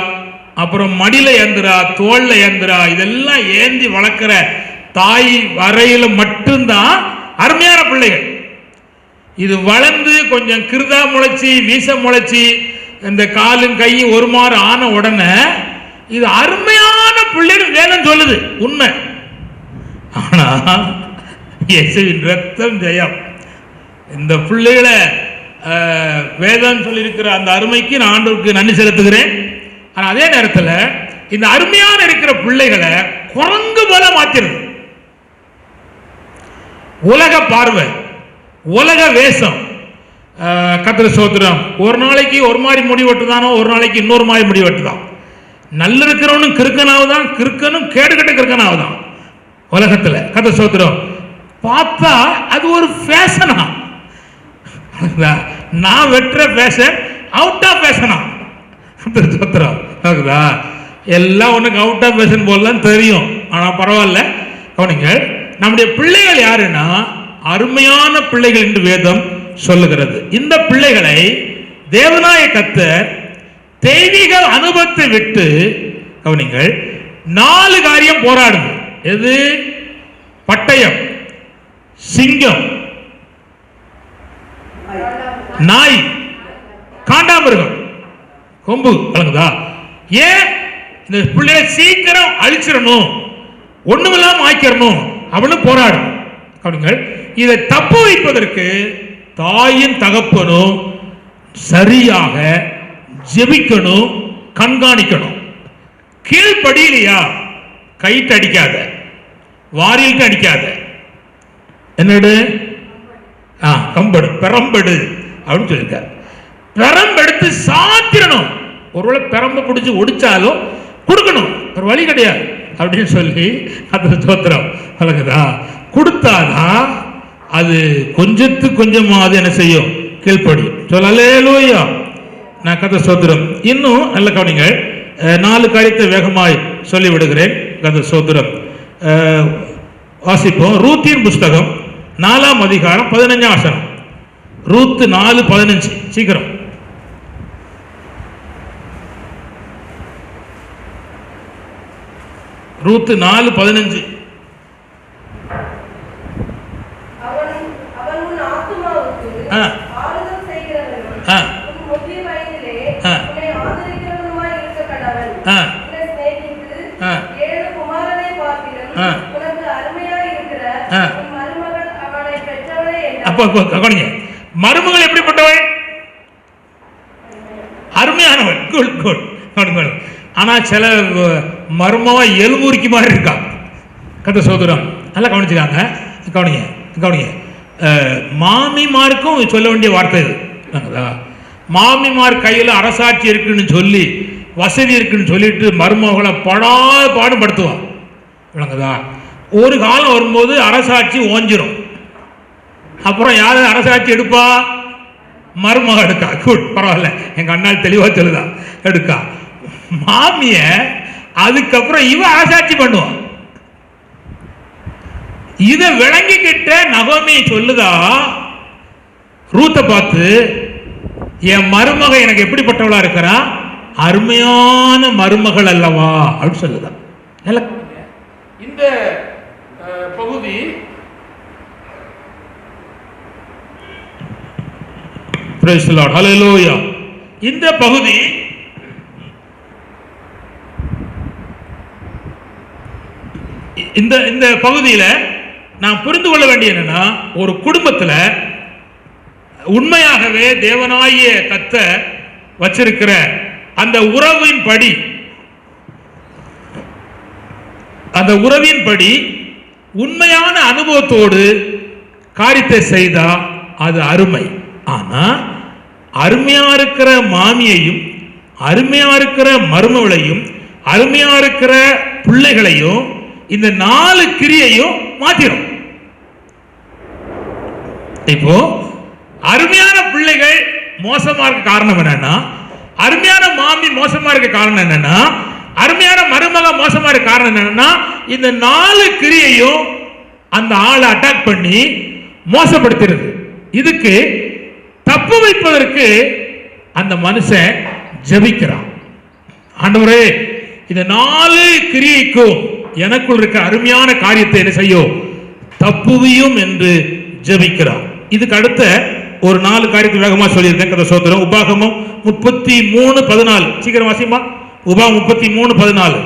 அப்புறம் மடியில ஏந்துரா, தோல்ல ஏந்துரா, இதெல்லாம் ஏந்தி வளர்க்கிற தாய் வரையில மட்டும்தான் அருமையான பிள்ளைகள். இது வளர்ந்து கொஞ்சம் கிருதா முளைச்சி, வீச முளைச்சி, இந்த காலும் கையும் ஒரு மாறு ஆன உடனே இது அருமையான பிள்ளைகள் வேணும் சொல்லுது, உண்மை. ஆனா இயேசுவின் ரத்தம் ஜெயம். இந்த பிள்ளைகளை வேதம் சொல்லியிருக்கிற அந்த அருமைக்கு நான் ஆண்டவருக்கு நன்றி செலுத்துகிறேன். ஆனால் அதே நேரத்தில் இந்த அருமையான இருக்கிற பிள்ளைகளை குரங்கு போல மாத்திருது. உலக பார்வை, உலக வேஷம். கர்த்தர் ஸ்தோத்திரம். ஒரு நாளைக்கு ஒரு மாதிரி முடி வெட்டுதானோ, ஒரு நாளைக்கு இன்னொரு மாதிரி முடி வெட்டுதான். நல்ல இருக்கிறவனும் கிறுக்கனாவதான், கிறுக்கனும் கேடுகட்ட கிறுக்கனாவதான் உலகத்தில். கர்த்தர் ஸ்தோத்திரம். பார்த்தா அது ஒரு ஃபேஷனா, நான் வெட்டுற ஃபேஷன் அவுட் ஆஃப் ஃபேஷனா. எல்லாம் உனக்கு அவுட் ஆஃப் ஃபேஷன் போலாம் தெரியும். ஆனால் பரவாயில்ல. கவனிங்க, நம்முடைய பிள்ளைகள் யாருன்னா அருமையான பிள்ளைகள் என்று வேதம் சொல்லுகிறது. இந்த பிள்ளைகளை தேவனாய கர்த்தர் தெய்வீக அனுபவத்தை விட்டு, கவனிங்கள், 4 காரியம் போராடுது. எது? பட்டயம், சிங்கம், நாய், காண்டாமிருகம், கொம்பு. வழங்குதா? ஏன் இந்த பிள்ளைய சீக்கிரம் அழிச்சிடணும், ஒண்ணுமில்லாம ஆக்கிடணும் அப்படின்னு போராடும். கவனிங்கள், இதை தப்பு வைப்பதற்கு தாயின் தகப்பனும் சரியாக ஜெபிக்கணும், கண்காணிக்கணும். கீழ்படியிலையா கைட்டு அடிக்காத, வாரியிட்டு அடிக்காத, என்னடு கம்படு, பெரம்படு அப்படின்னு சொல்லியிருக்காரு. பெரம்பெடுத்து சாத்திரணும். ஒருவேளை பெரம்பை பிடிச்சி ஒடிச்சாலும் கொடுக்கணும், ஒரு வழி கிடையாது அப்படின்னு சொல்லி அந்த ஸ்தோத்திரம் வழங்குதா. கொடுத்தாதான் அது கொஞ்சத்துக்கு கொஞ்சமாவது என்ன செய்யும், கீழ்ப்படி. சொல்லலேலூயா. நான் கர்த்தர் ஸ்தோத்திரம். இன்னும் நல்ல கவனிங்க, 4 காரியத்தை வேகமாய் சொல்லி விடுகிறேன். கர்த்தர் ஸ்தோத்திரம். வாசிப்போம். ரூத்தின் புஸ்தகம் 4ஆம் அதிகாரம் 15ஆம் வசனம். ரூத் 4:15. சீக்கிரம். ரூத் 4:15. மருமகள் எப்படிப்பட்டவள்? அருமையானவள். Good good. ஆனா சில மருமவ எலும்பூரிக்கு மாதிரி இருக்கா. கர்த்தர் ஸ்தோத்திரம். நல்லா கவனிச்சுக்காங்க. கவனிங்க. மாமிமாருக்கும் சொல்ல வேண்டிய வார்த்தை இது. மாமிமார் கையில் அரசாட்சி இருக்குன்னு சொல்லி வசதி இருக்குன்னு சொல்லிட்டு மருமகளை பாடுபடுத்துவான். விளங்குதா? ஒரு காலம் வரும்போது அரசாட்சி ஓஞ்சிரும். அப்புறம் யாரு அரசாட்சி எடுப்பா? மருமக எடுக்கா. குட், பரவாயில்ல, எங்க அண்ணால் தெளிவா சொல்லுதா, எடுக்கா. மாமிய அதுக்கப்புறம் இவ அரசாட்சி பண்ணுவான். இத விளங்கிக்கிட்ட நகோமி சொல்லுதா ரூத்தை பார்த்து, என் மருமக எனக்கு எப்படிப்பட்டவளா இருக்கிறா? அருமையான மருமகள் அல்லவா அப்படின்னு சொல்லுதான். இந்த பகுதி Praise the Lord. Hallelujah. இந்த பகுதி இந்த பகுதியில் நாம் புரிந்து கொள்ள வேண்டிய என்னன்னா, ஒரு குடும்பத்தில் உண்மையாகவே தேவனாகிய கர்த்தர் வச்சிருக்கிற அந்த உறவின்படி உண்மையான அனுபவத்தோடு காரியத்தை செய்தா அது அருமை. ஆனா அருமையா இருக்கிற மாமியையும் அருமையா இருக்கிற மருமகளையும் அருமையா இருக்கிற பிள்ளைகளையும் இந்த 4 கிரியையும் மாத்திரும். இப்போ அருமையான பிள்ளைகள் மோசமா இருக்க காரணம் என்னன்னா, அருமையான மாமி மோசமா இருக்க காரணம் என்னன்னா, அருமையான மருமக மோசமா இருக்க காரணம் என்னன்னா, இந்த 4 கிரியையும் அந்த ஆளை அட்டாக் பண்ணி மோசப்படுத்துறது. இதுக்கு தப்பு வைப்பதற்கு அந்த மனுஷன் ஜெபிக்கிறான். ஆண்டவரே, இந்த 4 கிரியைக்கும் எனக்குள் இருக்க அருமையான காரியத்தை என்ன செய்யும்? தப்புவியும் என்று ஜெபிக்கிறான். இதுக்கு அடுத்த ஒரு 4 காரியத்தை வேகமா சொல்லியிருக்கேன். கதை சோதரம் உபாகமம் 33:14. சீக்கிரம் வாசிமா. உபாகம் 33:14.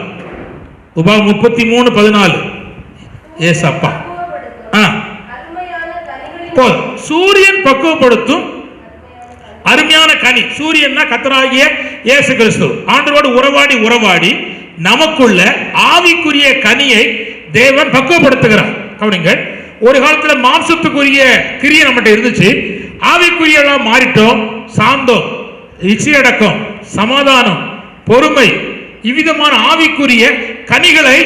உபாகம் 33:14. ஏஸ் அப்பா. சூரியன் பக்குவப்படுத்தும் அருமையான கனி. சூரியன் கர்த்தராகிய இயேசு கிறிஸ்து. ஆண்டவரோடு உறவாடி நமக்குள்ள ஆவிக்குரிய கனியை தேவன் பக்குவப்படுத்துகிறார். கவனிங்கள், ஒரு காலத்துல மாம்சத்துக்குரிய கிரியை நம்மகிட்ட இருந்துச்சு. ஆவிக்குரியெல்லாம் மாறிட்டோம். சாந்தம், இச்சையடக்கம், சமாதானம், பொறுமை, இவ்விதமான ஆவிக்குரிய கனிகளை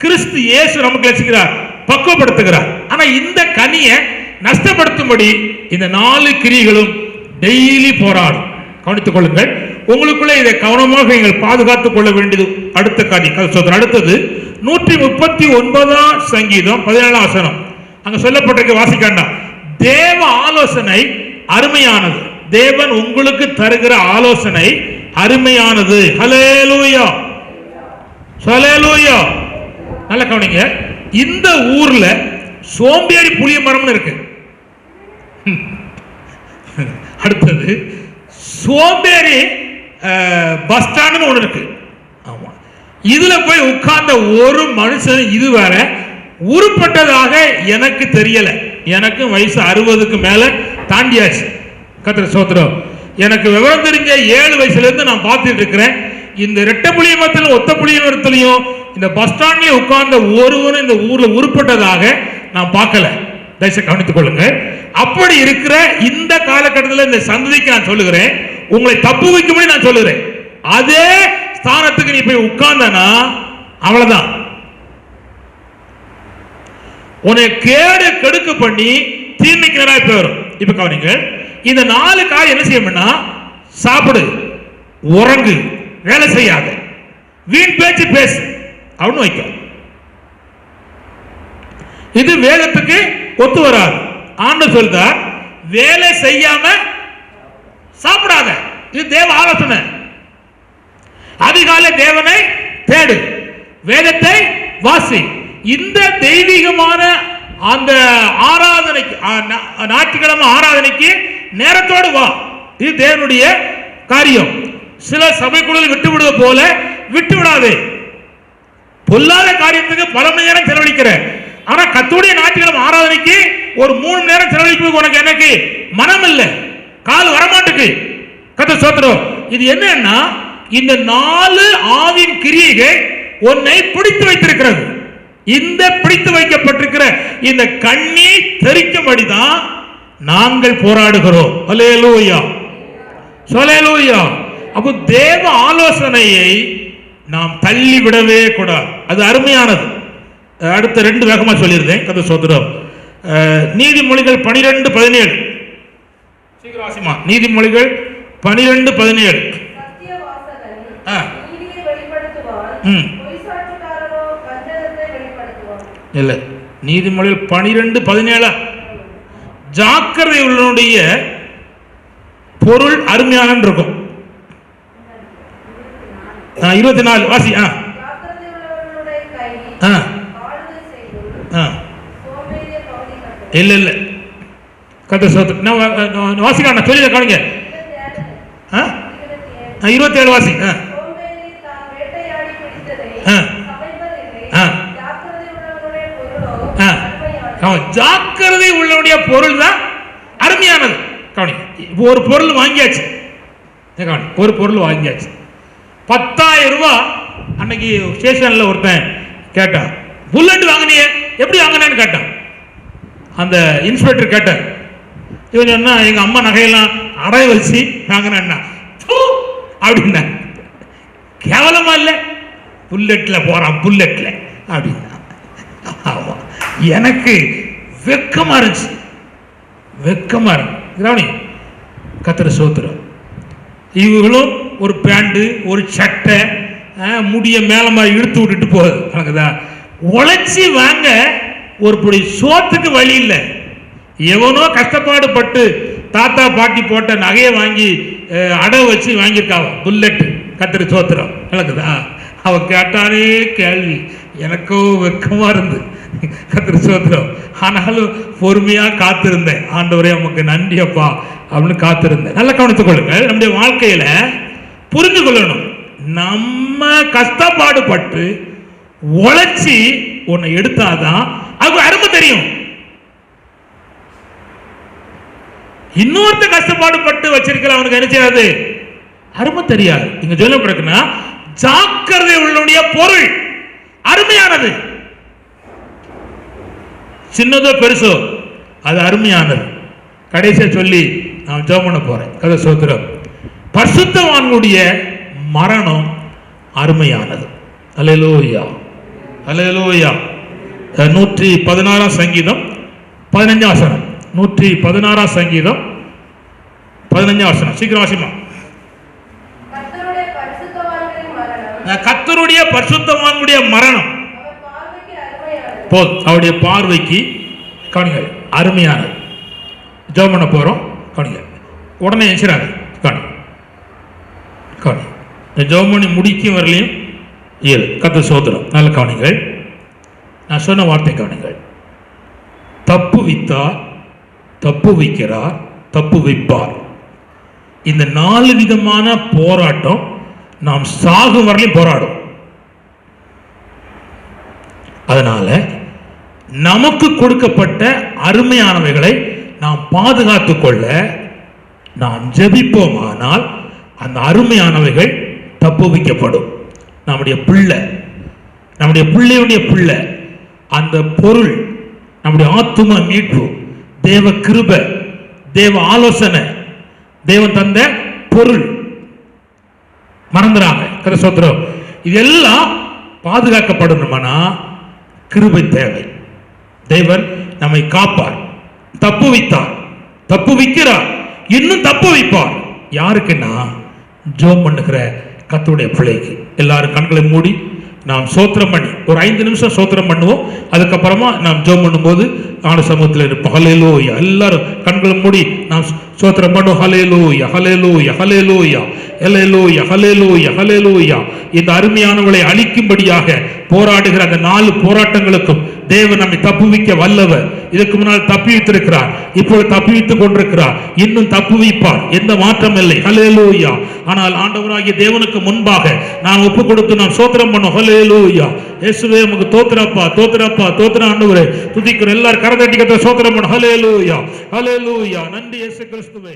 கிறிஸ்து இயேசு நமக்கு ரசிக்கிறார், பக்குவப்படுத்துகிறார். ஆனா இந்த கனியை நஷ்டப்படுத்தும்படி இந்த 4 கிரியைகளும் டெய்லி போராடும். கவனித்துக் கொள்ளுங்கள். உங்களுக்குள்ளே இதை கவனமாக நீங்கள் பாதுகாத்துக் கொள்ள வேண்டியது அடுத்த காரியம். அடுத்தது 139 சங்கீதம் 17 வசனம். அங்க சொல்லப்பட்டிருக்க வாசிக்காண்டா. தேவ ஆலோசனை அருமையானது. தேவன் உங்களுக்கு தருகிற ஆலோசனை அருமையானது. ஹல்லேலூயா, ஹல்லேலூயா. நல்ல கவனிங்க. இந்த ஊர்ல சோம்பேறி புளிய மரம்னு இருக்கு. அடுத்தது சோம்பேறி பஸ் ஸ்டாண்ட் ஒன்று இருக்கு. ஆமா, இதுல போய் உட்கார்ந்த ஒரு மனுஷன் இதுவரை உருப்பட்டதாக எனக்கு தெரியல. எனக்கு வயசு 60க்கு மேல தாண்டியாச்சு. கர்த்தர் ஸ்தோத்திரம். எனக்கு விவரம் தெரிஞ்ச 7 வயசுல இருந்து நான் பார்த்துட்டு இருக்கிறேன். இந்த ரெட்டை புளிய மரத்திலும் ஒத்த புளிய மரத்திலையும் இந்த பஸ் ஸ்டாண்ட்லயே உட்கார்ந்த ஒருவரும் இந்த ஊர்ல உருப்பட்டதாக நான் பார்க்கல. தயவுசெய்து கவனித்துக் கொள்ளுங்க. அப்படி இருக்கிற இந்த காலகட்டத்தில் இந்த சந்ததிக்கு நான் சொல்லுகிறேன், உங்களை தப்பு வைக்கும்படி நான் சொல்லுகிறேன். அதே ஸ்தானத்துக்கு நீ போய் உட்கார்ந்தனா அவ்வளவுதான். உன்னை கேடு கெடுக்கு பண்ணி தீர்ணிக்கிறா போயிடும். இப்ப கவனிங்க, இந்த 4 காரியம் என்ன செய்யணும்னா, சாப்பிடு, உறங்கு, வேலை செய்யாத, வீண் பேச்சு பேசு அப்படின்னு வைக்க. இது வேதத்துக்கு ஒத்து வராது. ஆண்டவர் சொல்றார், வேலை செய்யாம சாப்பிடாத. இது தேவ ஆலோசனை. அதிகாலை தேவனை தேடு, வேதத்தை வாசி. இந்த தெய்வீகமான அந்த ஆராதனைக்கு, ஞாயிற்றுக்கிழமை ஆராதனைக்கு நேரத்தோடு வா. இது தேவனுடைய காரியம். சில சபைக்குழுவில் விட்டு விடுவது போல விட்டு விடாதே. பொல்லாத காரியத்துக்கு பல மணி நேரம் செலவழிக்கிற, ஆனா கர்த்தருடைய ஞாயிற்றுக்கிழமை ஆராதனைக்கு ஒரு 3 மணி நேரம் செலவழிப்பது உனக்கு எனக்கு மனம் இல்லை, கால் வரமாட்டுக்கு. கர்த்தர் ஸ்தோத்திரம். இது என்னன்னா, இந்த 4 ஆவின் கிரியைகள் உன்னை பிடித்து வைத்திருக்கிறது. இந்த பிடித்து வைக்கப்பட்டிருக்கிற இந்த கண்ணி தெரிக்கும்படிதான் நாங்கள் போராடுகிறோம். ஹல்லேலூயா, ஹல்லேலூயா. அப்போ தேவ ஆலோசனையை நாம் தள்ளி விடவே கூடாது. அது அருமையானது. அடுத்த 2 வேகமா சொல்லியிருந்தேன். கதை சோதரம் நீதிமொழிகள் 12:17. சீக்கிரம் வாசிமா. நீதிமொழிகள் 12:17. இல்ல, நீதிமொழிகள் 12:17. ஜாக்கிரதை உள்ளவனுடைய பொருள் அருமையான இருக்கும். 24 வாசி. இல்ல இல்ல கதை சோத்து வாசிக்கா சொல்லி காணுங்க. 27 வாசி. ஜாக்கிரதை உள்ளவனுடைய பொருள் தான் அருமையானது. இப்போ ஒரு பொருள் வாங்கியாச்சு, ஒரு பொருள் வாங்கியாச்சு 10,000 ரூபாய். அன்னைக்கு ஸ்டேஷன்ல ஒருத்தன் கேட்டான், புல்லட் வாங்கினிய எப்படி வாங்கினேன்னு கேட்டான். அந்த இன்ஸ்பெக்டர் கேட்டார். இவன் சொன்னா எங்க அம்மா நகையெல்லாம் அடைய வச்சு வாங்கினா அப்படின்னா. கேவலமா இல்ல, புல்லட்ல போறான் புல்லட்ல அப்படின்னா. எனக்கு வெக்கமா இருந்துச்சு, வெக்கமா இருக்கு. கத்திர சோத்திரம். இவங்களும் ஒரு பேண்ட் ஒரு சட்டை முடிய மேல மாதிரி இழுத்து விட்டுட்டு போகுது. எனக்குதா உழைச்சி வாங்க ஒரு பொடி சோத்துக்கு வழி இல்லை. எவனோ கஷ்டப்பாடு பட்டு தாத்தா பாட்டி போட்ட நகையை வாங்கி அடை வச்சு வாங்கியிருக்காவ புல்லட். கத்திர சோத்திரம். எனக்குதா அவ கேட்டானே கேள்வி, எனக்கோ வெக்கமா இருந்து. கத்திர சோத்திரம். ஆனாலும் பொறுமையா காத்திருந்தேன். ஆண்டவரே நமக்கு நன்றி அப்பா அப்படின்னு காத்திருந்தேன். நல்லா கவனித்துக் கொள்ளுங்கள். நம்முடைய வாழ்க்கையில புரிந்து கொள்ளணும், நம்ம கஷ்டப்பாடு பட்டு உழைச்சி உன்னை எடுத்தாதான் அது அருமை தெரியும். இன்னொருத்த கஷ்டப்பாடு பட்டு வச்சிருக்கிற அவனுக்கு என்ன செய்யாது, அருமை தெரியாது. இங்க சொல்லப்படுதுன்னா ஜாக்கிரதை உள்ளவனுடைய பொருள் அருமையானது. சின்னதோ பெருசோ அது அருமையானது. கடைசியா சொல்லி நான் ஜெபம் பண்ண போறேன். கதை சோத்திரம். பரிசுத்தவான்களுடைய மரணம் அருமையானது. அல்லேலூயா, அல்லேலூயா. 116 சங்கீதம் 15 வசனம். 116 சங்கீதம் 15 வசனம். சீக்கிரம் வாசிமா. கர்த்தருடைய பரிசுத்தவான்களுடைய மரணம் போல் அவருடைய பார்வைக்கு கவனிங்கள் அருமையானது. ஜெபம் பண்ண போறோம். கவனிங்க, உடனே எஞ்சிராது. கவனி கவனி. ஜெபம் பண்ணி முடிக்கும் வரலையும் 7 கர்த்தர் சோதரம். நல்ல கவனிங்கள். நான் சொன்ன வார்த்தை கவனிங்கள். தப்பு வித்தார், தப்பு வைக்கிறார், தப்பு வைப்பார். இந்த 4 விதமான போராட்டம் நாம் சாகும் வரலையும் போராடும். அதனால நமக்கு கொடுக்கப்பட்ட அருமையானவைகளை நாம் பாதுகாத்துக் கொள்ள நாம் ஜெபிப்போமானால் அந்த அருமையானவைகள் தப்பு வைக்கப்படும். நம்முடைய பிள்ளை, நம்முடைய பிள்ளையுடைய பிள்ளை, அந்த பொருள், நம்முடைய ஆத்தும மீட்பு, தேவ கிருபை, தேவ ஆலோசனை, தேவன் தந்த பொருள் மறந்துறாங்க. கரசோத்திரம். இதெல்லாம் பாதுகாக்கப்படணுமானா கிருபை தேவை. தேவன் நம்மை காப்பார். தப்பு வைத்தார், தப்பு வைக்கிறார், இன்னும் தப்பு வைப்பார். யாருக்குன்னா ஜெபம் பண்ணுகிற கர்த்தருடைய பிள்ளைக்கு. எல்லாரும் கண்களை மூடி நாம் சோத்திரம் பண்ணி ஒரு 5 நிமிஷம் சோத்திரம் பண்ணுவோம். அதுக்கப்புறமா நாம் ஜெபம் பண்ணும்போது ஆன சமூகத்தில் இருப்போம். ஹல்லேலூயா. எல்லாரும் கண்களை மூடி நாம் சோத்திரம் பண்ணுவோம். ஹல்லேலூயா, ஹல்லேலூயா, ஹல்லேலூயா, ஹல்லேலூயா, ஹல்லேலூயா, ஹல்லேலூயா. இந்த அருமையானவளை அழிக்கும்படியாக போராடுகிற அந்த 4 போராட்டங்களுக்கும் தேவன் நம்மை தப்புவிக்க வல்லவர். இதற்கு முன்னால் தப்பி வைத்திருக்கிறார், இப்பொழுது தப்பி வைத்துக் கொண்டிருக்கிறார், இன்னும் தப்பு வைப்பார். எந்த மாற்றம் இல்லை. ஹல்லேலூயா. ஆனால் ஆண்டவராகிய தேவனுக்கு முன்பாக நாம் ஒப்பு கொடுத்து நாம் சோத்திரம் பண்ணோம். ஹல்லேலூயா. இயேசுவே உமக்கு தோத்திரப்பா, தோத்திரப்பா, தோத்திர ஆண்டவரே. துதிக்கிற எல்லாரும் கரதட்டி கத்த சோத்திரம் பண்ணோம். ஹல்லேலூயா, ஹல்லேலூயா. நன்றி இயேசு கிறிஸ்துவே.